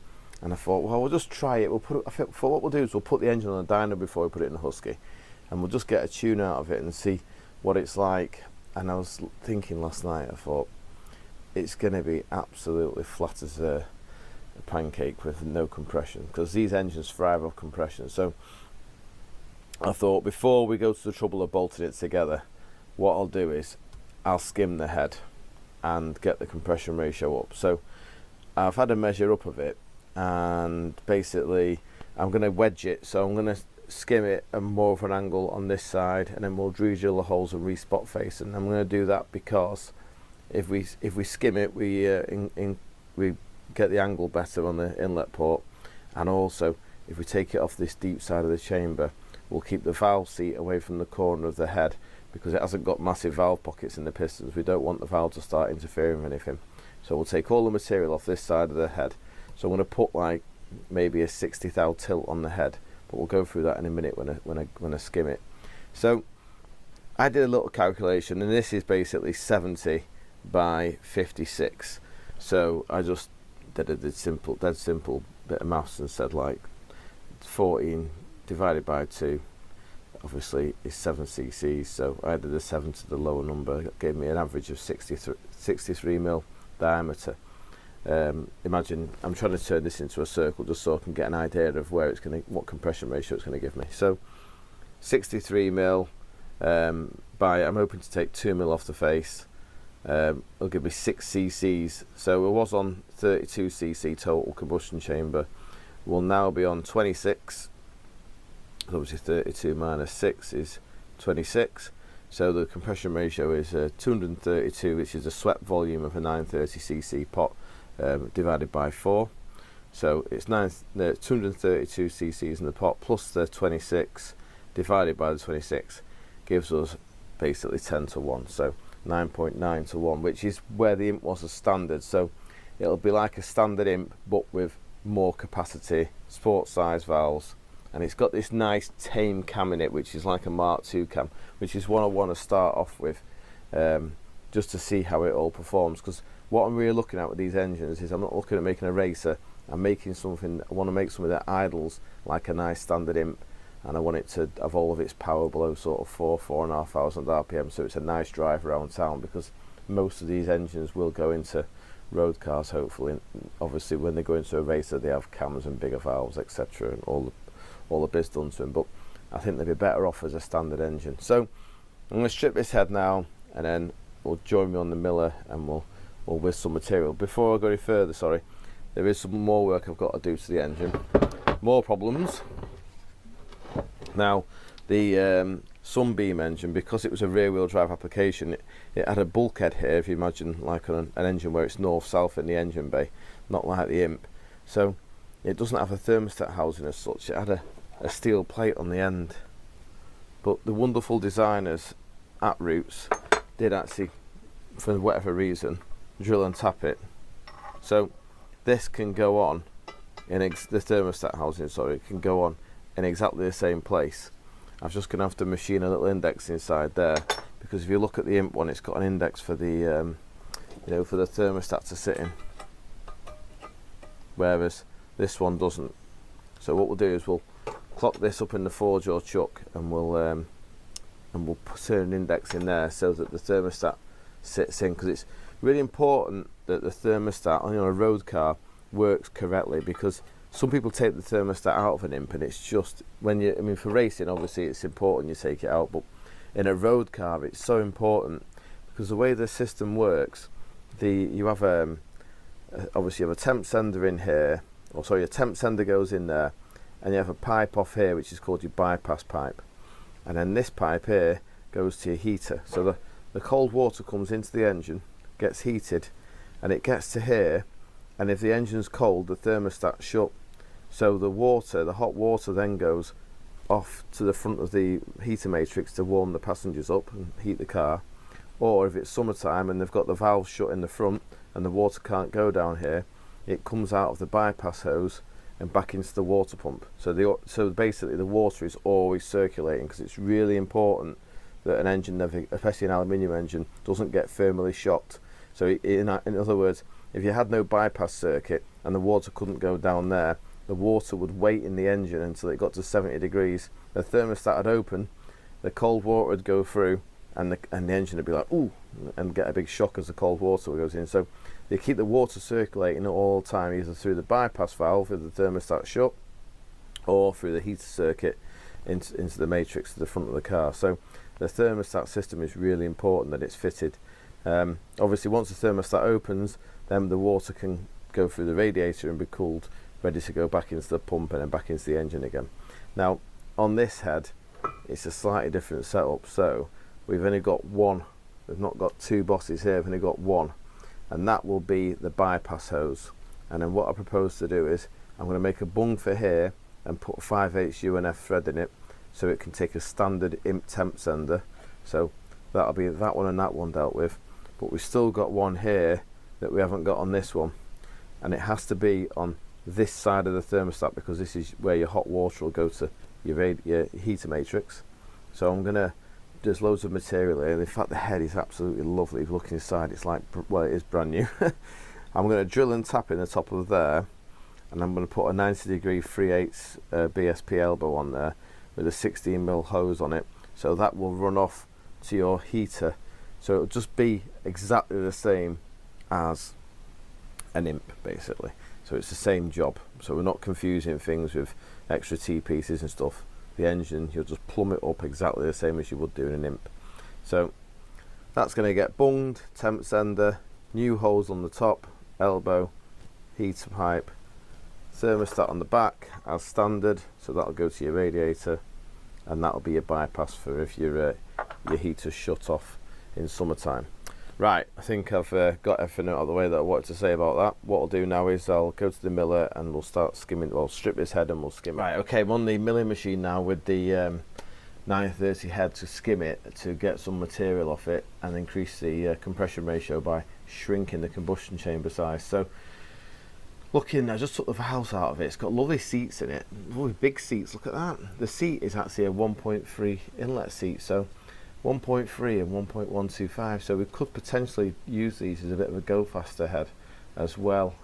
And I thought, well, we'll just try it. I thought what we'll do is we'll put the engine on a dyno before we put it in a husky, and we'll just get a tune out of it and see what it's like. And I was thinking last night, I thought it's going to be absolutely flat as a pancake with no compression, because these engines thrive off compression. So I thought before we go to the trouble of bolting it together, what I'll do is I'll skim the head and get the compression ratio up. So I've had a measure up of it, and basically I'm going to wedge it. So I'm going to skim it at more of an angle on this side, and then we'll drill the holes and re-spot face. And I'm going to do that because if we skim it, we get the angle better on the inlet port, and also if we take it off this deep side of the chamber, we'll keep the valve seat away from the corner of the head, because it hasn't got massive valve pockets in the pistons. We don't want the valve to start interfering with anything. So we'll take all the material off this side of the head. So I'm going to put like maybe a 60 thou tilt on the head, but we'll go through that in a minute when I skim it. So I did a little calculation, and this is basically 70 by 56. So I just did a dead simple bit of maths and said like 14 divided by 2 obviously is 7 cc's. So I added a 7 to the lower number. It gave me an average of 63 mil diameter. Imagine I'm trying to turn this into a circle just so I can get an idea of where it's going to, what compression ratio it's going to give me. So 63 mil I'm hoping to take 2 mil off the face. It'll give me 6 cc's. So it was on 32 cc total combustion chamber. We'll now be on 26. Obviously 32 minus 6 is 26. So the compression ratio is 232, which is the swept volume of a 930 cc pot, divided by 4. So it's 232 cc's in the pot plus the 26 divided by the 26 gives us basically 10 to 1. So 9.9 to 1, which is where the Imp was a standard. So it'll be like a standard Imp but with more capacity, sport size valves, and it's got this nice tame cam in it, which is like a Mark II cam, which is what I want to start off with, just to see how it all performs. Because what I'm really looking at with these engines is I'm not looking at making a racer. I'm making something, I want to make something that idles like a nice standard Imp, and I want it to have all of its power below sort of 4,500 RPM, so it's a nice drive around town, because most of these engines will go into road cars hopefully, and obviously when they go into a racer they have cams and bigger valves, etc., and all the biz done to them, but I think they'd be better off as a standard engine. So I'm going to strip this head now, and then we'll join me on the miller and we'll whiz some material. Before I go any further, sorry, there is some more work I've got to do to the engine, more problems. Now the Sunbeam engine, because it was a rear wheel drive application, it had a bulkhead here, if you imagine like on an engine where it's north south in the engine bay, not like the Imp. So it doesn't have a thermostat housing as such. It had a steel plate on the end, but the wonderful designers at Roots did actually, for whatever reason, drill and tap it. So this can go on in the thermostat housing, sorry, can go on in exactly the same place. I'm just going to have to machine a little index inside there, because if you look at the Imp one, it's got an index for the for the thermostat to sit in, whereas this one doesn't. So what we'll do is we'll clock this up in the forge or chuck, and we'll and we'll put an index in there so that the thermostat sits in, because it's really important that the thermostat on a road car works correctly, because some people take the thermostat out of an imp, and it's just when you, I mean, for racing obviously it's important you take it out, but in a road car it's so important, because the way the system works, you have obviously you have a temp sender in here, or sorry, a temp sender goes in there, and you have a pipe off here which is called your bypass pipe, and then this pipe here goes to your heater. So the cold water comes into the engine, gets heated, and it gets to here, and if the engine's cold, the thermostat's shut. So the hot water then goes off to the front of the heater matrix to warm the passengers up and heat the car. Or if it's summertime and they've got the valve shut in the front and the water can't go down here, it comes out of the bypass hose and back into the water pump. So basically the water is always circulating, because it's really important that an engine, especially an aluminium engine, doesn't get thermally shocked. So in other words, if you had no bypass circuit and the water couldn't go down there, the water would wait in the engine until it got to 70 degrees. The thermostat would open, the cold water would go through, and the engine would be like, ooh, and get a big shock as the cold water goes in. So they keep the water circulating all the time, either through the bypass valve with the thermostat shut, or through the heater circuit into the matrix to the front of the car. So the thermostat system is really important that it's fitted. Obviously once the thermostat opens, then the water can go through the radiator and be cooled, ready to go back into the pump and then back into the engine again. Now on this head it's a slightly different setup, so we've only got one, we've not got two bosses here, we've only got one, and that will be the bypass hose. And then what I propose to do is I'm going to make a bung for here and put 5/8 UNF thread in it, so it can take a standard imp temp sender. So that'll be that one and that one dealt with, but we've still got one here that we haven't got on this one, and it has to be on this side of the thermostat, because this is where your hot water will go to your heater matrix. So I'm gonna, there's loads of material here, and in fact the head is absolutely lovely. If you look inside, it's like, well, it is brand new. I'm going to drill and tap in the top of there, and I'm going to put a 90-degree 3/8 BSP elbow on there with a 16mm hose on it, so that will run off to your heater. So it'll just be exactly the same as an imp basically. So it's the same job, so we're not confusing things with extra T-pieces and stuff. The engine, you'll just plumb it up exactly the same as you would do in an imp. So that's going to get bunged, temp sender, new hose on the top, elbow, heater pipe, thermostat on the back as standard, so that'll go to your radiator, and that'll be your bypass for if your heater's shut off in summertime. Right, I think I've got everything out of the way that I wanted to say about that. What I'll do now is I'll go to the miller and we'll start skimming, well, strip this head and we'll skim it. Right, okay, I'm on the milling machine now with the 930 head to skim it, to get some material off it and increase the compression ratio by shrinking the combustion chamber size. So looking, I just took the valves out of it. It's got lovely seats in it, lovely big seats, look at that. The seat is actually a 1.3 inlet seat, so 1.3 and 1.125, so we could potentially use these as a bit of a go faster head as well,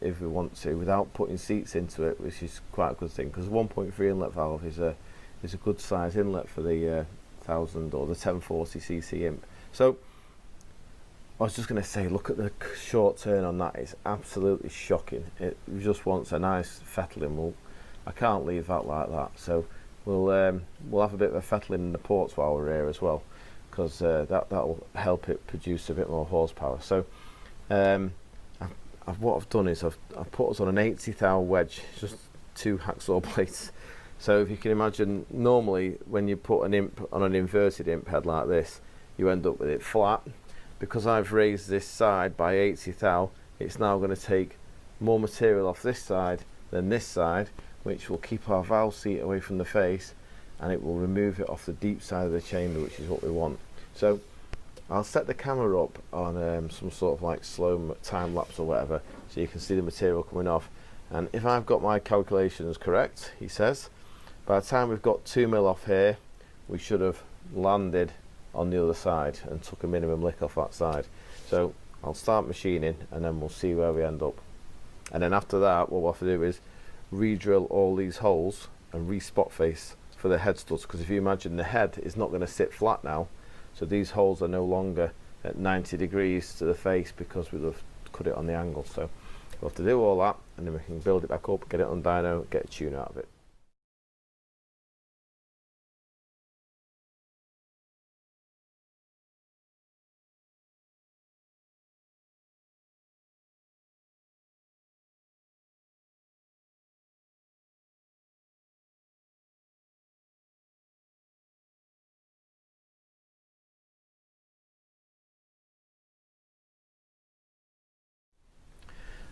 if we want to, without putting seats into it, which is quite a good thing, because 1.3 inlet valve is a good size inlet for the 1000 or the 1040cc imp. So I was just going to say, look at the short turn on that, it's absolutely shocking. It just wants a nice fettling. Well, I can't leave that like that, so we'll have a bit of a fettling in the ports while we're here as well, because that'll help it produce a bit more horsepower. So what I've done is I've put us on an 80 thou wedge, just 2 hacksaw blades. So if you can imagine, normally when you put an imp on an inverted imp head like this, you end up with it flat. Because I've raised this side by 80 thou, it's now going to take more material off this side than this side, which will keep our valve seat away from the face, and it will remove it off the deep side of the chamber, which is what we want. So I'll set the camera up on some sort of like slow time lapse or whatever, so you can see the material coming off. And if I've got my calculations correct, he says, by the time we've got 2mm off here, we should have landed on the other side and took a minimum lick off that side. So I'll start machining and then we'll see where we end up. And then after that, what we'll have to do is re-drill all these holes and re-spot face for the head studs, because if you imagine the head is not going to sit flat now, so these holes are no longer at 90 degrees to the face because we'll have cut it on the angle. So we'll have to do all that, and then we can build it back up, get it on dyno, get a tune out of it.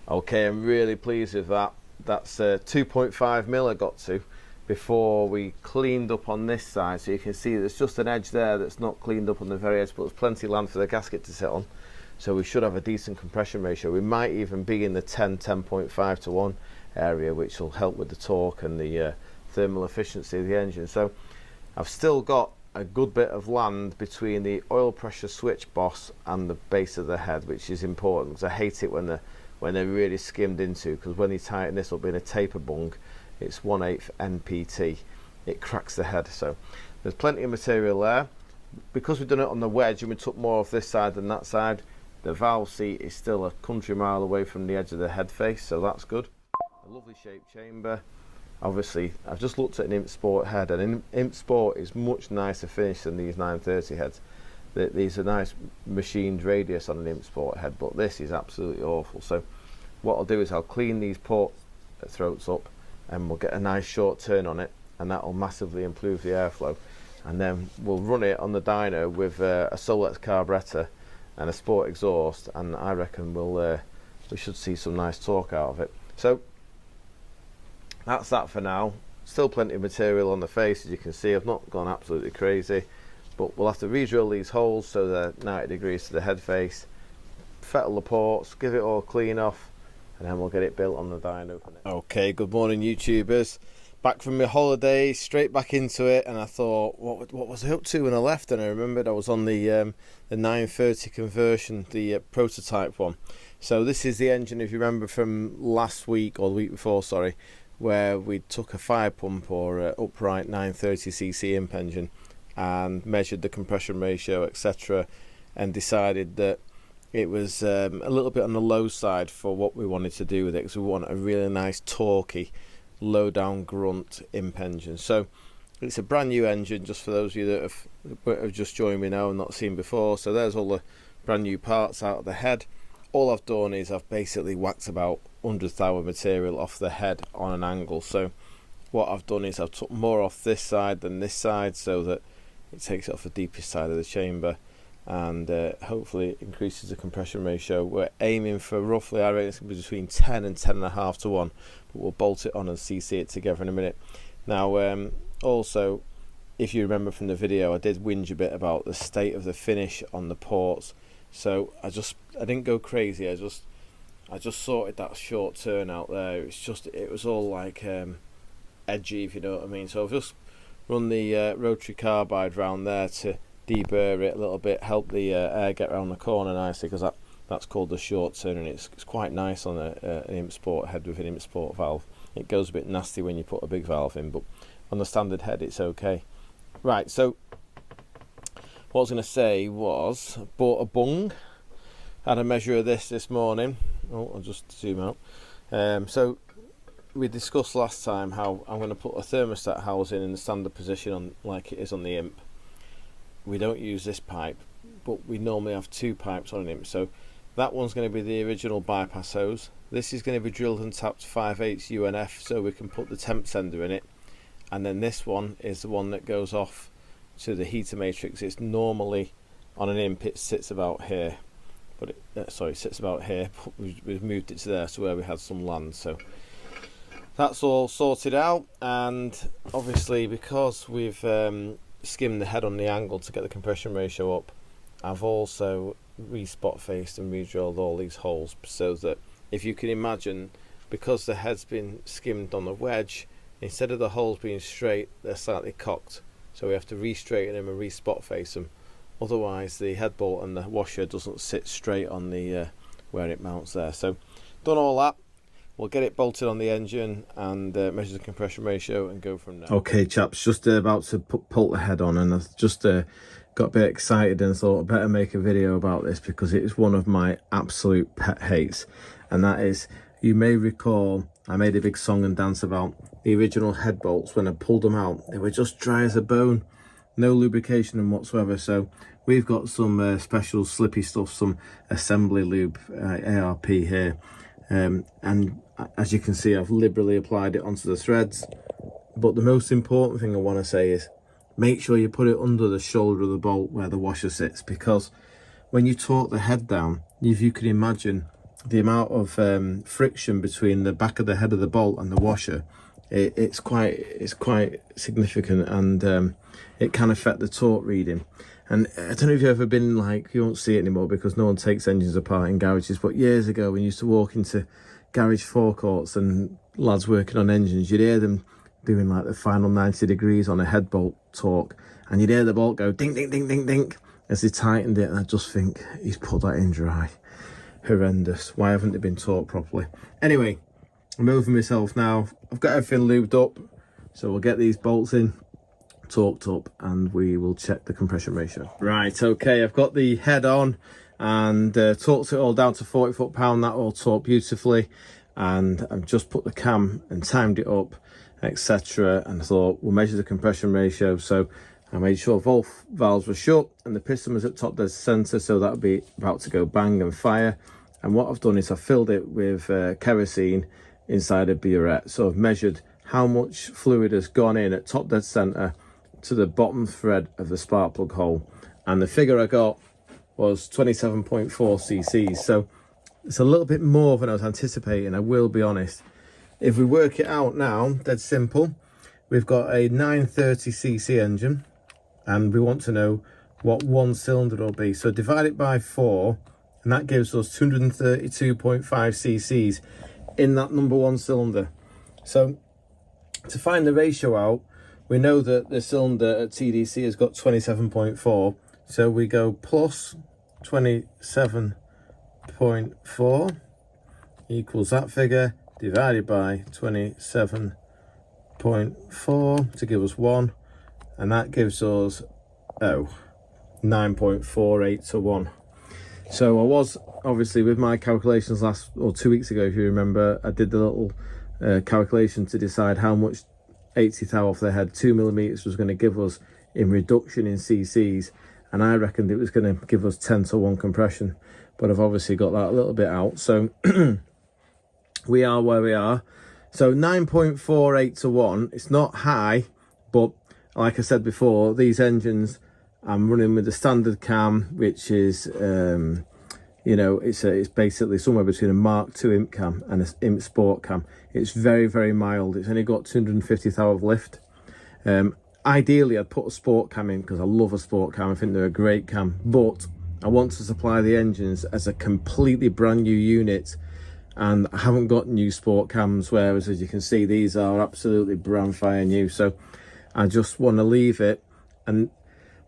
Okay, I'm really pleased with that. That's 2.5 mil I got to before we cleaned up on this side. So you can see there's just an edge there that's not cleaned up on the very edge, but there's plenty of land for the gasket to sit on. So we should have a decent compression ratio. We might even be in the 10.5 to 1 area, which will help with the torque and the thermal efficiency of the engine. So I've still got a good bit of land between the oil pressure switch boss and the base of the head, which is important because I hate it when they're really skimmed into, because when you tighten this up in a taper bung, it's 1/8 NPT, it cracks the head. So there's plenty of material there. Because we've done it on the wedge and we took more off this side than that side, the valve seat is still a country mile away from the edge of the head face, so that's good. A lovely shaped chamber. Obviously I've just looked at an Imp Sport head, and an Imp Sport is much nicer finish than these 930 heads. These are nice machined radius on an Imp Sport head, but this is absolutely awful. So what I'll do is I'll clean these port throats up, and we'll get a nice short turn on it, and that will massively improve the airflow. And then we'll run it on the dyno with a Solex carburettor and a sport exhaust, and I reckon we should see some nice torque out of it. So that's that for now. Still plenty of material on the face, as you can see. I've not gone absolutely crazy, but we'll have to re-drill these holes so they're 90 degrees to the head face, fettle the ports, give it all clean off, and then we'll get it built on the dyno. Okay, good morning YouTubers. Back from my holiday, straight back into it, and I thought, what was I up to when I left? And I remembered I was on the 930 conversion, the prototype one. So this is the engine, if you remember from last week, or the week before, sorry, where we took a fire pump or upright 930cc imp engine and measured the compression ratio, etc., and decided that it was a little bit on the low side for what we wanted to do with it, because we want a really nice torquey low down grunt imp engine. So it's a brand new engine, just for those of you that have just joined me now and not seen before. So there's all the brand new parts out of the head. All I've done is I've basically whacked about 100th hour material off the head on an angle. So what I've done is I've took more off this side than this side, so that it takes it off the deepest side of the chamber, and hopefully it increases the compression ratio. We're aiming for roughly, I reckon it's going to be between 10 and 10.5 to 1, but we'll bolt it on and CC it together in a minute. Now also, if you remember from the video, I did whinge a bit about the state of the finish on the ports. So I didn't go crazy, I just sorted that short turn out there. It was all like edgy, if you know what I mean. So I've just run the rotary carbide round there to deburr it a little bit, help the air get around the corner nicely, because that's called the short turn, and it's quite nice on an Imp Sport head with an Imp Sport valve. It goes a bit nasty when you put a big valve in, but on the standard head it's okay. Right, so what I was going to say was, I bought a bung, had a measure of this morning. Oh, I'll just zoom out. So we discussed last time how I'm going to put a thermostat housing in the standard position on, like it is on the Imp. We don't use this pipe, but we normally have two pipes on an Imp. So that one's going to be the original bypass hose. This is going to be drilled and tapped 5/8 UNF, so we can put the temp sender in it. And then this one is the one that goes off to the heater matrix. It's normally on an Imp, it sits about here, but it sits about here, but we've moved it to there, so where we had some land. So that's all sorted out, and obviously because we've skimmed the head on the angle to get the compression ratio up, I've also re-spot faced and re-drilled all these holes, so that, if you can imagine, because the head's been skimmed on the wedge, instead of the holes being straight, they're slightly cocked. So we have to re-straighten them and re-spot face them. Otherwise the head bolt and the washer doesn't sit straight on the where it mounts there. So done all that. we'll get it bolted on the engine and measure the compression ratio and go from there. Okay chaps, just about to pull the head on, and I've just got a bit excited and thought I better make a video about this because it is one of my absolute pet hates. And that is, you may recall I made a big song and dance about the original head bolts. When I pulled them out, they were just dry as a bone, no lubrication and whatsoever. So we've got some special slippy stuff, some assembly lube, ARP here, and as you can see, I've liberally applied it onto the threads. But the most important thing I want to say is make sure you put it under the shoulder of the bolt where the washer sits, because when you torque the head down, if you can imagine the amount of friction between the back of the head of the bolt and the washer, it's quite significant, and it can affect the torque reading. And I don't know if you've ever been, like, you won't see it anymore because no one takes engines apart in garages, but years ago when you used to walk into garage forecourts and lads working on engines, you'd hear them doing like the final 90 degrees on a head bolt torque, and you'd hear the bolt go ding ding ding ding ding as they tightened it, and I just think, he's put that in dry. Horrendous. Why haven't they been torqued properly? Anyway, I'm moving myself now. I've got everything lubed up, so we'll get these bolts in, torqued up, and we will check the compression ratio. Right, okay, I've got the head on and torqued it all down to 40 foot-pound. That all torqued beautifully, and I've just put the cam and timed it up, etc. And I thought we'll measure the compression ratio. So I made sure both valves were shut and the piston was at top dead center, so that would be about to go bang and fire. And what I've done is I've filled it with kerosene inside a burette. So I've measured how much fluid has gone in at top dead center to the bottom thread of the spark plug hole, and the figure I got was 27.4 cc's. So it's a little bit more than I was anticipating, I will be honest. If we work it out now, dead simple, we've got a 930cc engine, and we want to know what one cylinder will be. So divide it by 4, and that gives us 232.5 cc's in that number one cylinder. So to find the ratio out, we know that the cylinder at TDC has got 27.4, so we go plus 27.4 equals that figure divided by 27.4 to give us 1, and that gives us 9.48 to 1. So I was obviously, with my calculations last, or 2 weeks ago if you remember, I did the little calculation to decide how much 80 thou off the head 2mm was going to give us in reduction in cc's, and I reckoned it was going to give us 10 to 1 compression, but I've obviously got that a little bit out. So we are where we are. So 9.48 to 1, it's not high, but like I said before, these engines I'm running with the standard cam, which is you know, it's basically somewhere between a Mark II imp cam and an imp sport cam. It's very, very mild. It's only got 250 thou of lift. Ideally I'd put a sport cam in because I love a sport cam. I think they're a great cam, but I want to supply the engines as a completely brand new unit, and I haven't got new sport cams, whereas as you can see these are absolutely brand fire new. So I just want to leave it, and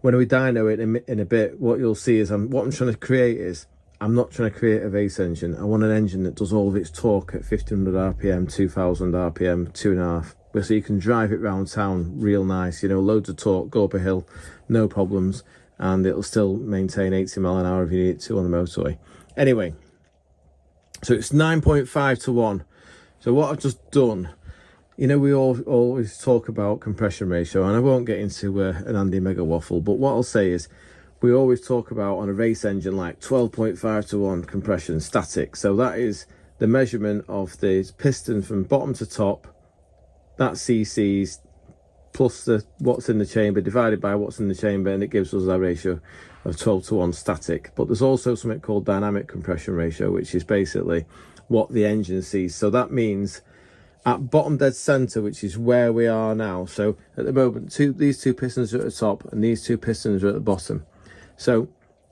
when we dyno it in a bit, what you'll see is what I'm trying to create is, I'm not trying to create a race engine. I want an engine that does all of its torque at 1500 rpm, 2000 rpm, 2.5, so you can drive it round town real nice, you know, loads of torque, go up a hill, no problems, and it'll still maintain 80 mile an hour if you need it to on the motorway. Anyway, so it's 9.5 to 1. So what I've just done, you know, we always talk about compression ratio, and I won't get into an Andy mega waffle, but what I'll say is, we always talk about on a race engine like 12.5 to 1 compression static. So that is the measurement of the piston from bottom to top, that cc's plus what's in the chamber divided by what's in the chamber, and it gives us that ratio of 12 to 1 static. But there's also something called dynamic compression ratio, which is basically what the engine sees. So that means at bottom dead center, which is where we are now. So at the moment, these two pistons are at the top and these two pistons are at the bottom. So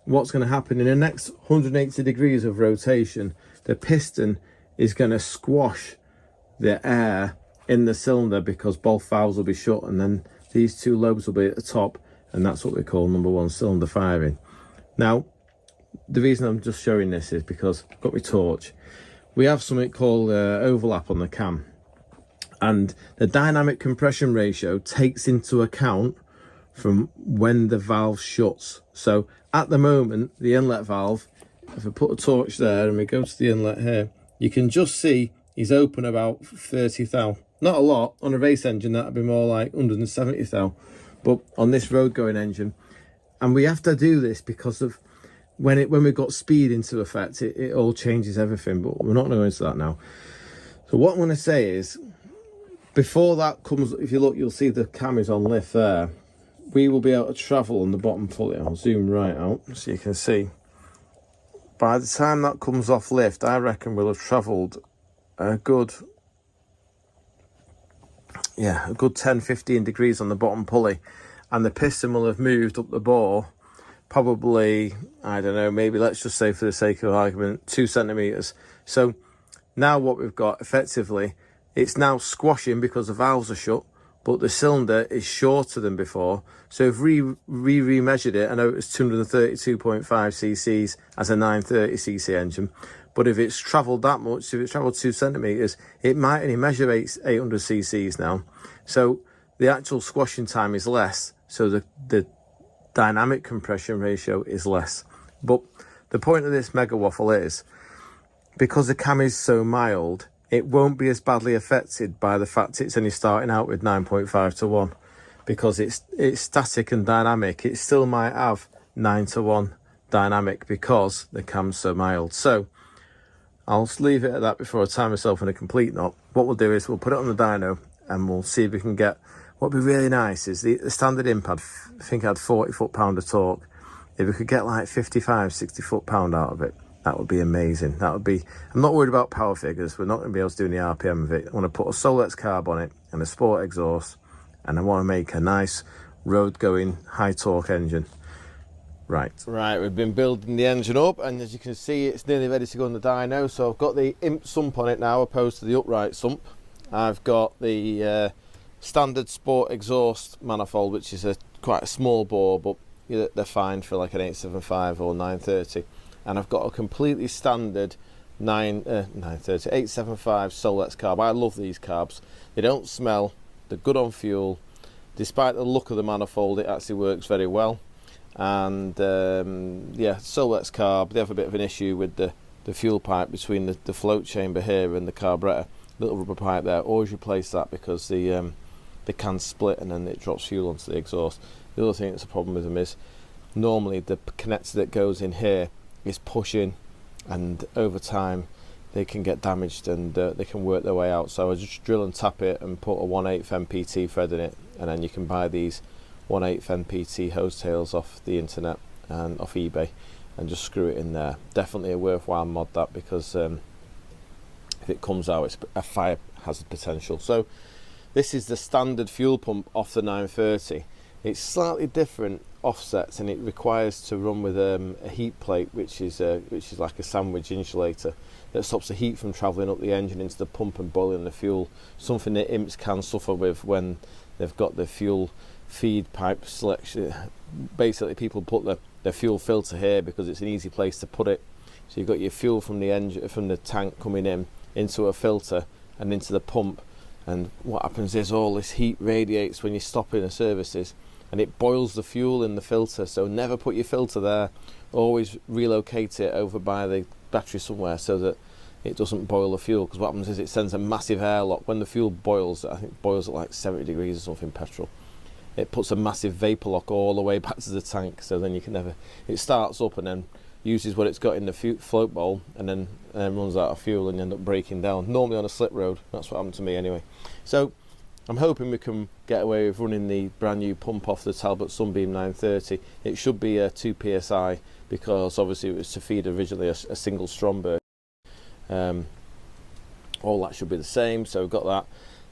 what's going to happen in the next 180 degrees of rotation, the piston is going to squash the air in the cylinder because both valves will be shut, and then these two lobes will be at the top, and that's what we call number one cylinder firing. Now, the reason I'm just showing this is because I've got my torch. we have something called overlap on the cam, and the dynamic compression ratio takes into account from when the valve shuts. So at the moment, the inlet valve, if I put a torch there and we go to the inlet here, you can just see he's open about 30 thou. Not a lot. On a race engine that'd be more like 170 thou, but on this road going engine, and we have to do this because of when we've got speed into effect, it all changes everything, but we're not going to go into that now. So what I'm going to say is, before that comes, if you look, you'll see the cam is on lift there. We will be able to travel on the bottom pulley. I'll zoom right out so you can see. By the time that comes off lift, I reckon we'll have travelled a good 10-15 degrees on the bottom pulley, and the piston will have moved up the bore probably, I don't know, maybe let's just say for the sake of argument, 2 centimeters. So now what we've got effectively, it's now squashing because the valves are shut, but the cylinder is shorter than before. So if we remeasured it, I know it was 232.5 cc's as a 930cc engine, but if it's travelled that much, if it's travelled 2 centimeters, it might only measure 800 cc's now. So the actual squashing time is less, so the dynamic compression ratio is less. But the point of this mega waffle is, because the cam is so mild, it won't be as badly affected by the fact it's only starting out with 9.5 to 1, because it's static and dynamic. It still might have 9 to 1 dynamic because the cam's so mild. So I'll leave it at that before I tie myself in a complete knot. What we'll do is we'll put it on the dyno and we'll see if we can get, what would be really nice is the standard Imp I think had 40 foot-pound of torque. If we could get like 55, 60 foot-pound out of it, that would be amazing. That would be, I'm not worried about power figures. We're not going to be able to do any RPM of it. I want to put a Solex carb on it and a sport exhaust, and I want to make a nice road-going high torque engine. Right, we've been building the engine up, and as you can see, it's nearly ready to go on the dyno. So I've got the Imp sump on it now, opposed to the upright sump. I've got the standard sport exhaust manifold, which is quite a small bore, but they're fine for like an 875 or 930. And I've got a completely standard 875 Solex carb. I love these carbs. They don't smell, they're good on fuel. Despite the look of the manifold, it actually works very well. And yeah, Solex carb, they have a bit of an issue with the fuel pipe between the float chamber here and the carburetor. Little rubber pipe there, always replace that because they can split and then it drops fuel onto the exhaust. The other thing that's a problem with them is normally the connector that goes in here is pushing, and over time they can get damaged and they can work their way out. So I just drill and tap it and put a 1/8 MPT thread in it, and then you can buy these 1/8 MPT hose tails off the internet and off eBay and just screw it in there. Definitely a worthwhile mod, that, because if it comes out, it's a fire hazard potential. So this is the standard fuel pump off the 930. It's slightly different offsets, and it requires to run with a heat plate, which is like a sandwich insulator that stops the heat from travelling up the engine into the pump and boiling the fuel. Something that Imps can suffer with when they've got the fuel feed pipe selection. Basically, people put the fuel filter here because it's an easy place to put it. So you've got your fuel from the engine, from the tank, coming in into a filter and into the pump, and what happens is all this heat radiates when you stop in the services, and it boils the fuel in the filter. So never put your filter there. Always relocate it over by the battery somewhere so that it doesn't boil the fuel, because what happens is it sends a massive airlock. When the fuel boils, I think it boils at like 70 degrees or something, petrol, it puts a massive vapor lock all the way back to the tank, so then you can never, it starts up and then uses what it's got in the float bowl and then runs out of fuel and end up breaking down, normally on a slip road. That's what happened to me anyway. So I'm hoping we can get away with running the brand new pump off the Talbot Sunbeam 930. It should be a 2 psi because obviously it was to feed originally a single Stromberg. All that should be the same, so we've got that.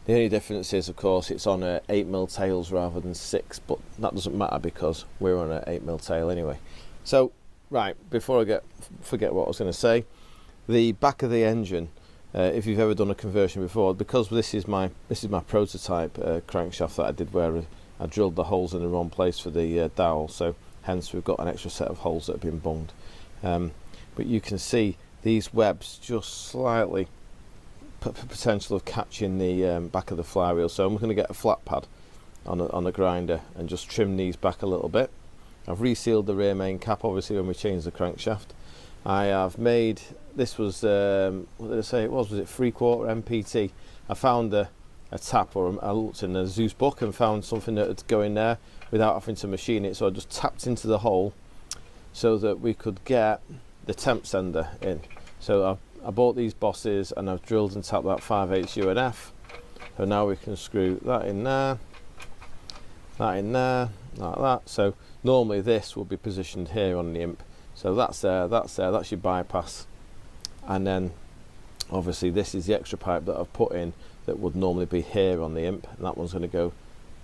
The only difference is, of course, it's on 8mm tails rather than 6, but that doesn't matter because we're on an 8mm tail anyway. So right, before I forget what I was going to say, the back of the engine, if you've ever done a conversion before, because this is my prototype crankshaft that I did, where I drilled the holes in the wrong place for the dowel, so hence we've got an extra set of holes that have been bunged. But you can see these webs just slightly potential of catching the back of the flywheel. So I'm going to get a flat pad on a grinder and just trim these back a little bit. I've resealed the rear main cap, obviously, when we changed the crankshaft. I have made, this was, what did I say it was it 3/4 MPT. I found a tap, or I looked in the Zeus book and found something that would go in there without having to machine it, so I just tapped into the hole so that we could get the temp sender in. So I bought these bosses and I've drilled and tapped that 5/8 UNF. So now we can screw that in there, like that. So normally this will be positioned here on the Imp. So that's there, that's your bypass. And then obviously this is the extra pipe that I've put in that would normally be here on the Imp, and that one's going to go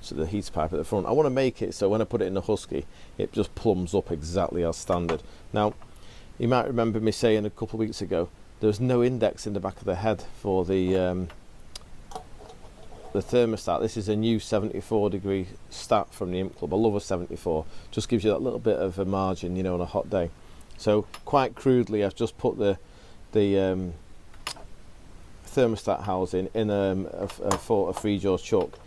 to the heater pipe at the front. I want to make it so when I put it in the Husky, it just plumbs up exactly as standard. Now, you might remember me saying a couple of weeks ago, there's no index in the back of the head for the thermostat. This is a new 74-degree stat from the Imp Club. I love a 74. Just gives you that little bit of a margin, you know, on a hot day. So quite crudely, I've just put the thermostat housing in a 3-jaws chuck,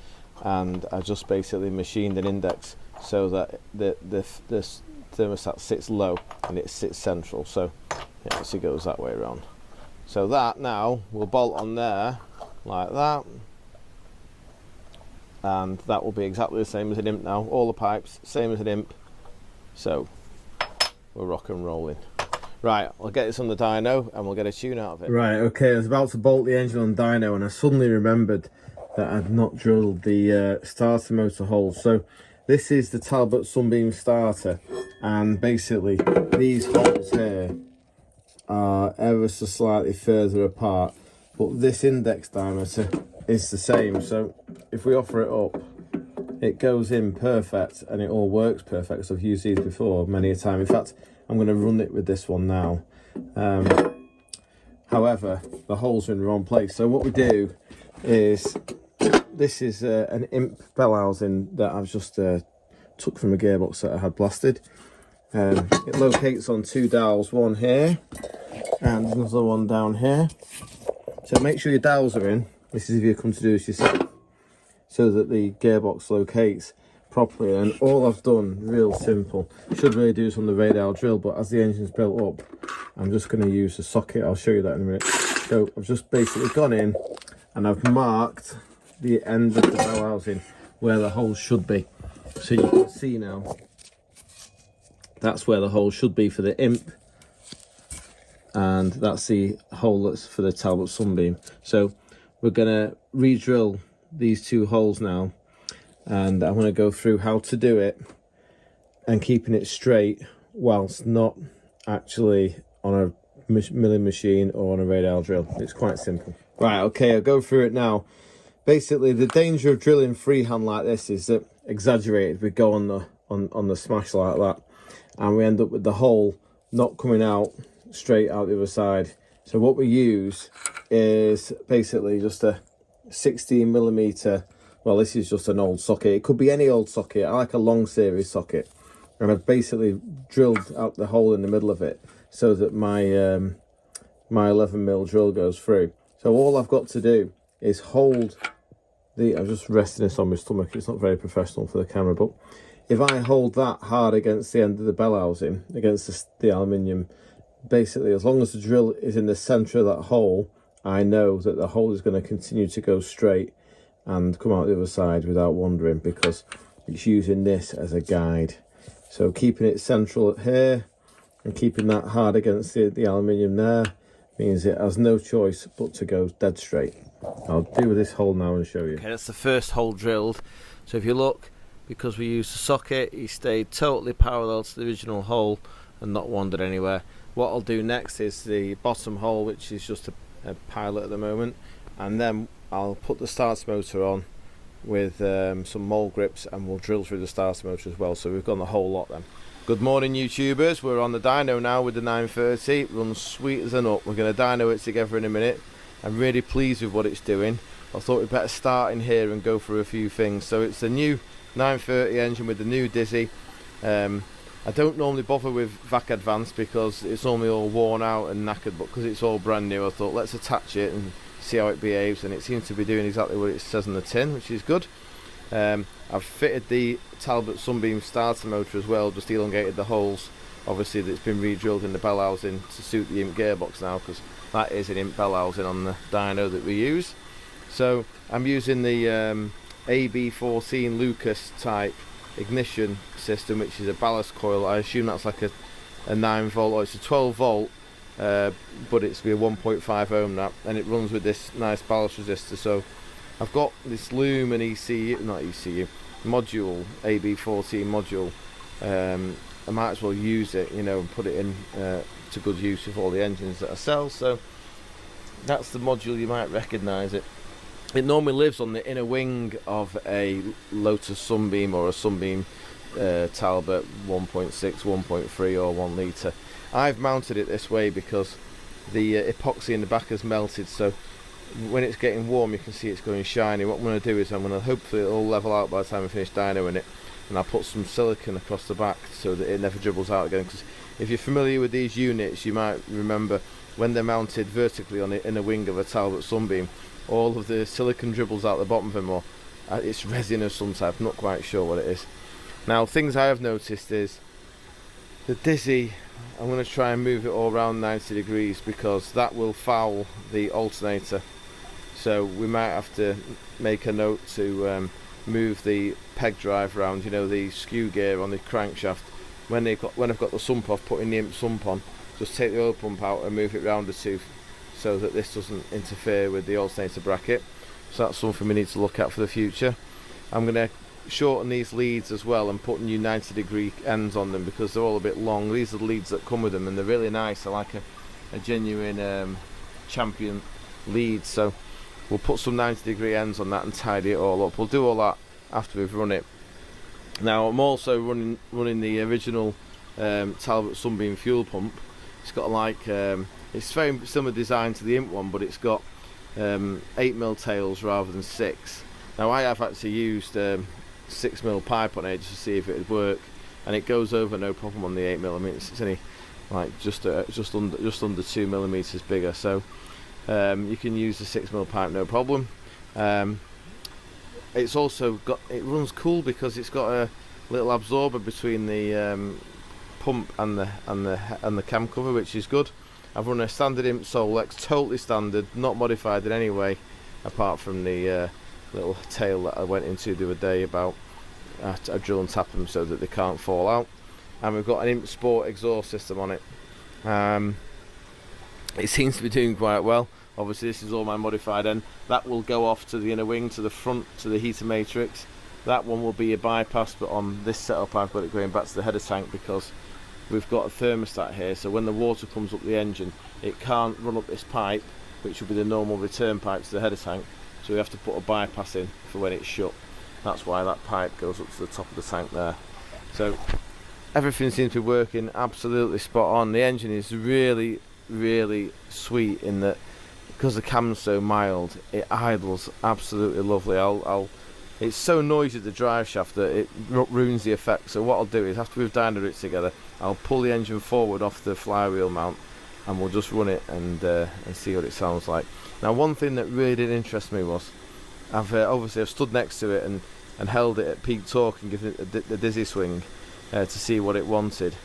and I just basically machined an index so that this thermostat sits low and it sits central. So yeah, so it goes that way around. So that now will bolt on there like that, and that will be exactly the same as an Imp now. All the pipes same as an Imp, so we're rock and rolling. Right, I'll get this on the dyno and we'll get a tune out of it. Right, okay, I was about to bolt the engine on dyno and I suddenly remembered that I'd not drilled the starter motor holes. So this is the Talbot Sunbeam starter, and basically these holes here are ever so slightly further apart, but this index diameter is the same. So if we offer it up, it goes in perfect and it all works perfect. So I've used these before many a time. In fact, I'm going to run it with this one now. However, the holes are in the wrong place. So what we do is, this is an Imp bell housing that I've just took from a gearbox that I had blasted. It locates on 2 dowels, one here and another one down here. So make sure your dowels are in. This is if you come to do this yourself, so that the gearbox locates properly. And all I've done, real simple, should really do this on the radial drill, but as the engine's built up, I'm just going to use the socket. I'll show you that in a minute. So I've just basically gone in and I've marked the end of the bell housing where the hole should be. So you can see now, that's where the hole should be for the Imp, and that's the hole that's for the Talbot Sunbeam. So we're going to re-drill these 2 holes now, and I want to go through how to do it and keeping it straight whilst not actually on a milling machine or on a radial drill. It's quite simple. Right, okay, I'll go through it now. Basically, the danger of drilling freehand like this is that, exaggerated, we go on the smash like that, and we end up with the hole not coming out straight out the other side. So what we use is basically just a 16mm, well, this is just an old socket. It could be any old socket. I like a long series socket, and I've basically drilled out the hole in the middle of it so that my my 11mm drill goes through. So all I've got to do is hold the, I'm just resting this on my stomach, it's not very professional for the camera, but if I hold that hard against the end of the bell housing, against the aluminium, basically as long as the drill is in the centre of that hole, I know that the hole is going to continue to go straight and come out the other side without wandering, because it's using this as a guide. So keeping it central here and keeping that hard against the aluminium there means it has no choice but to go dead straight. I'll deal with this hole now and show you. Okay, that's the first hole drilled. So if you look, because we used the socket, he stayed totally parallel to the original hole and not wandered anywhere. What I'll do next is the bottom hole, which is just a pilot at the moment, and then I'll put the starter motor on with some mole grips, and we'll drill through the starter motor as well. So we've gone the whole lot then. Good morning, YouTubers. We're on the dyno now with the 930. It runs sweet as a nut. We're going to dyno it together in a minute. I'm really pleased with what it's doing. I thought we'd better start in here and go through a few things. So it's the new 930 engine with the new Dizzy. I I don't normally bother with VAC Advanced because it's normally all worn out and knackered, but because it's all brand new I thought let's attach it and see how it behaves, and it seems to be doing exactly what it says on the tin, which is good. I've fitted the Talbot Sunbeam starter motor as well, just elongated the holes. Obviously that's been re-drilled in the bell housing to suit the Imp gearbox now, because that is an Imp bell housing on the dyno that we use. So I'm using the AB14 Lucas type ignition system, which is a ballast coil. I assume that's like a 9 volt, or it's a 12 volt, but it's be a 1.5 ohm that, and it runs with this nice ballast resistor. So I've got this loom and module, AB14 module. I might as well use it, you know, and put it in to good use with all the engines that I sell. So that's the module, you might recognise it. It normally lives on the inner wing of a Lotus Sunbeam or a Sunbeam Talbot 1.6, 1.3 or 1 litre. I've mounted it this way because the epoxy in the back has melted, so when it's getting warm you can see it's going shiny. What I'm going to do is I'm going to hopefully it'll level out by the time I finish dynoing it, and I'll put some silicone across the back so that it never dribbles out again, because if you're familiar with these units you might remember when they're mounted vertically on the inner wing of a Talbot Sunbeam, all of the silicone dribbles out the bottom of them, or it's resin of some type, I'm not quite sure what it is. Now things I have noticed is the dizzy, I'm going to try and move it all around 90 degrees because that will foul the alternator. So we might have to make a note to move the peg drive around, you know, the skew gear on the crankshaft. When I've got the sump off, putting the Imp sump on, just take the oil pump out and move it round the tooth so that this doesn't interfere with the alternator bracket. So that's something we need to look at for the future. I'm going to shorten these leads as well and put new 90 degree ends on them because they're all a bit long. These are the leads that come with them and they're really nice. I like a genuine champion lead, so we'll put some 90 degree ends on that and tidy it all up. We'll do all that after we've run it. Now I'm also running the original Talbot Sunbeam fuel pump. It's got like it's very similar design to the Imp one, but it's got 8mm tails rather than 6. Now I have actually used 6mm pipe on it just to see if it would work, and it goes over no problem on the 8mm. I mean it's only like just under 2mm bigger, so you can use the 6mm pipe no problem. It's also got, it runs cool because it's got a little absorber between the pump and the cam cover, which is good. I've run a standard Imp Solex, totally standard, not modified in any way, apart from the little tail that I went into the other day about I drill and tap them so that they can't fall out. And we've got an Imp Sport exhaust system on it. It seems to be doing quite well. Obviously this is all my modified end. That will go off to the inner wing, to the front, to the heater matrix. That one will be a bypass, but on this setup I've got it going back to the header tank because we've got a thermostat here, so when the water comes up the engine it can't run up this pipe, which will be the normal return pipe to the header tank, so we have to put a bypass in for when it's shut. That's why that pipe goes up to the top of the tank there. So everything seems to be working absolutely spot on. The engine is really sweet in that because the cam's so mild, it idles absolutely lovely. It's so noisy, the drive shaft, that it ruins the effect. So what I'll do is after we've dynoed it together, I'll pull the engine forward off the flywheel mount and we'll just run it and see what it sounds like. Now one thing that really did interest me was obviously I've stood next to it and held it at peak torque and given it the dizzy swing to see what it wanted,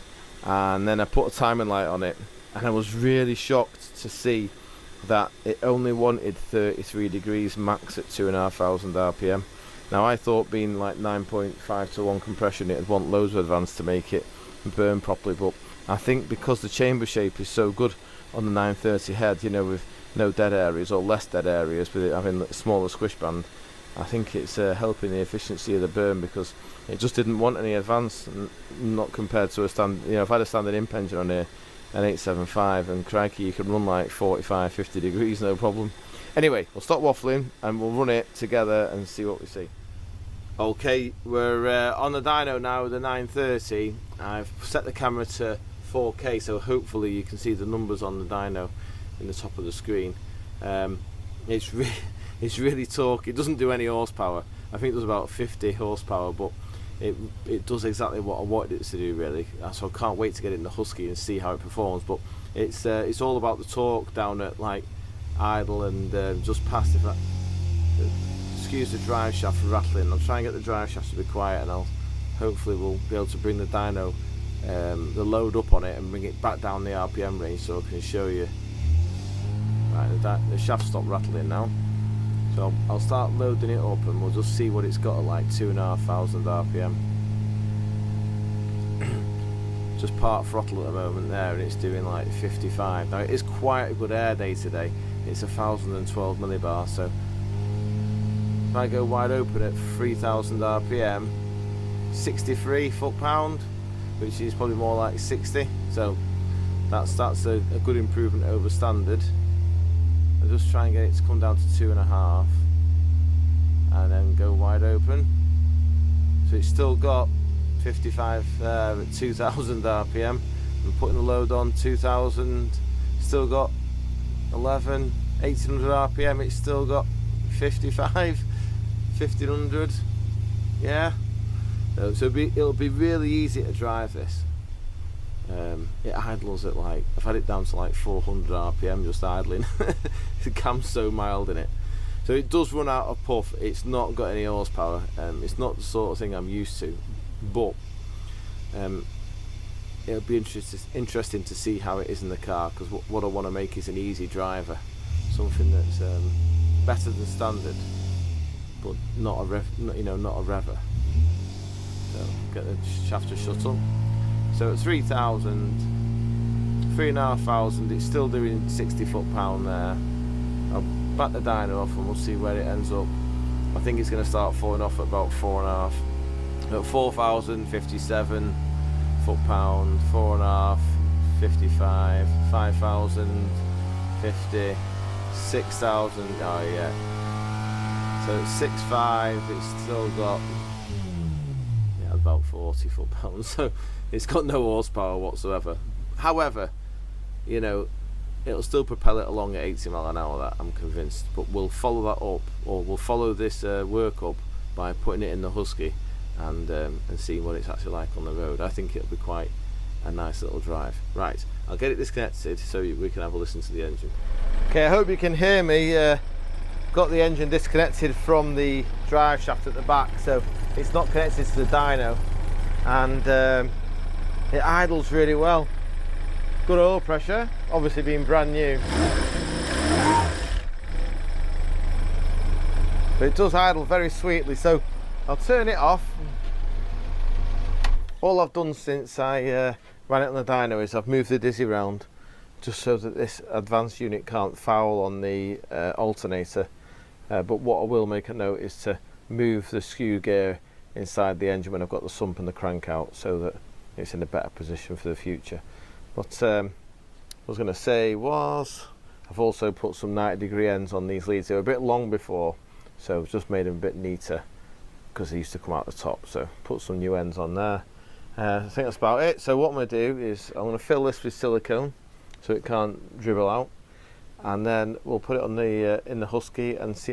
and then I put a timing light on it and I was really shocked to see that it only wanted 33 degrees max at 2,500 RPM. Now I thought being like 9.5 to 1 compression it'd want loads of advance to make it burn properly, but I think because the chamber shape is so good on the 930 head, you know, with no dead areas or less dead areas, with it having a smaller squish band, I think it's helping the efficiency of the burn because it just didn't want any advance, not compared to a standard, you know, if I had a standard Imp engine on here, an 875, and crikey, you can run like 45-50 degrees no problem. Anyway, we'll stop waffling and we'll run it together and see what we see. Okay, we're on the dyno now, the 930. I've set the camera to 4K, so hopefully you can see the numbers on the dyno in the top of the screen. It's really torquey. It doesn't do any horsepower. I think it does about 50 horsepower, but it does exactly what I wanted it to do, really. So I can't wait to get it in the Husky and see how it performs. But it's all about the torque down at like idle and just past. Excuse the drive shaft rattling. I'll try and get the drive shaft to be quiet, and I'll hopefully we'll be able to bring the dyno, the load up on it, and bring it back down the RPM range so I can show you. Right, the shaft stopped rattling now, so I'll start loading it up and we'll just see what it's got at like 2,500 RPM. Just part throttle at the moment there, and it's doing like 55. Now it is quite a good air day today. It's 1,012 millibars, so if I go wide open at 3,000 RPM, 63 foot-pound, which is probably more like 60, so that's a good improvement over standard. I'll just try and get it to come down to 2.5 and then go wide open. So it's still got 55 there at 2,000 RPM. I'm putting the load on 2,000, still got 1,800 RPM, it's still got 55, 1,500, yeah. So it'll be really easy to drive this. It idles at like, I've had it down to like 400 RPM just idling. The cam's so mild in it. So it does run out of puff. It's not got any horsepower. It's not the sort of thing I'm used to, but it'll be interesting to see how it is in the car, because what I want to make is an easy driver, something that's better than standard, but not a not a rever. So get the shaft to shut up. So at 3,000, 3,500, it's still doing 60 foot-pound there. I'll back the dyno off and we'll see where it ends up. I think it's going to start falling off at about 4.5. At 4,000, 57 foot-pound, 4.5, 55, 5,000, 50, 6,000. Oh yeah. So at 6.5, it's still got about 40 foot-pounds, so it's got no horsepower whatsoever. However, you know, it'll still propel it along at 80 mile an hour, that I'm convinced. But we'll follow that up, or we'll follow this work up by putting it in the Husky and seeing what it's actually like on the road. I think it'll be quite a nice little drive. Right, I'll get it disconnected so we can have a listen to the engine. Okay, I hope you can hear me. Got the engine disconnected from the drive shaft at the back, so it's not connected to the dyno, and it idles really well. Good oil pressure, obviously being brand new, but it does idle very sweetly. So I'll turn it off. All I've done since I ran it on the dyno is I've moved the dizzy round just so that this advanced unit can't foul on the alternator. But what I will make a note is to move the skew gear inside the engine when I've got the sump and the crank out, so that it's in a better position for the future. But I was going to say was I've also put some 90-degree ends on these leads. They were a bit long before, so I've just made them a bit neater because they used to come out the top. So put some new ends on there. I think that's about it. So what I'm going to do is I'm going to fill this with silicone so it can't dribble out, and then we'll put it on the in the Husky and see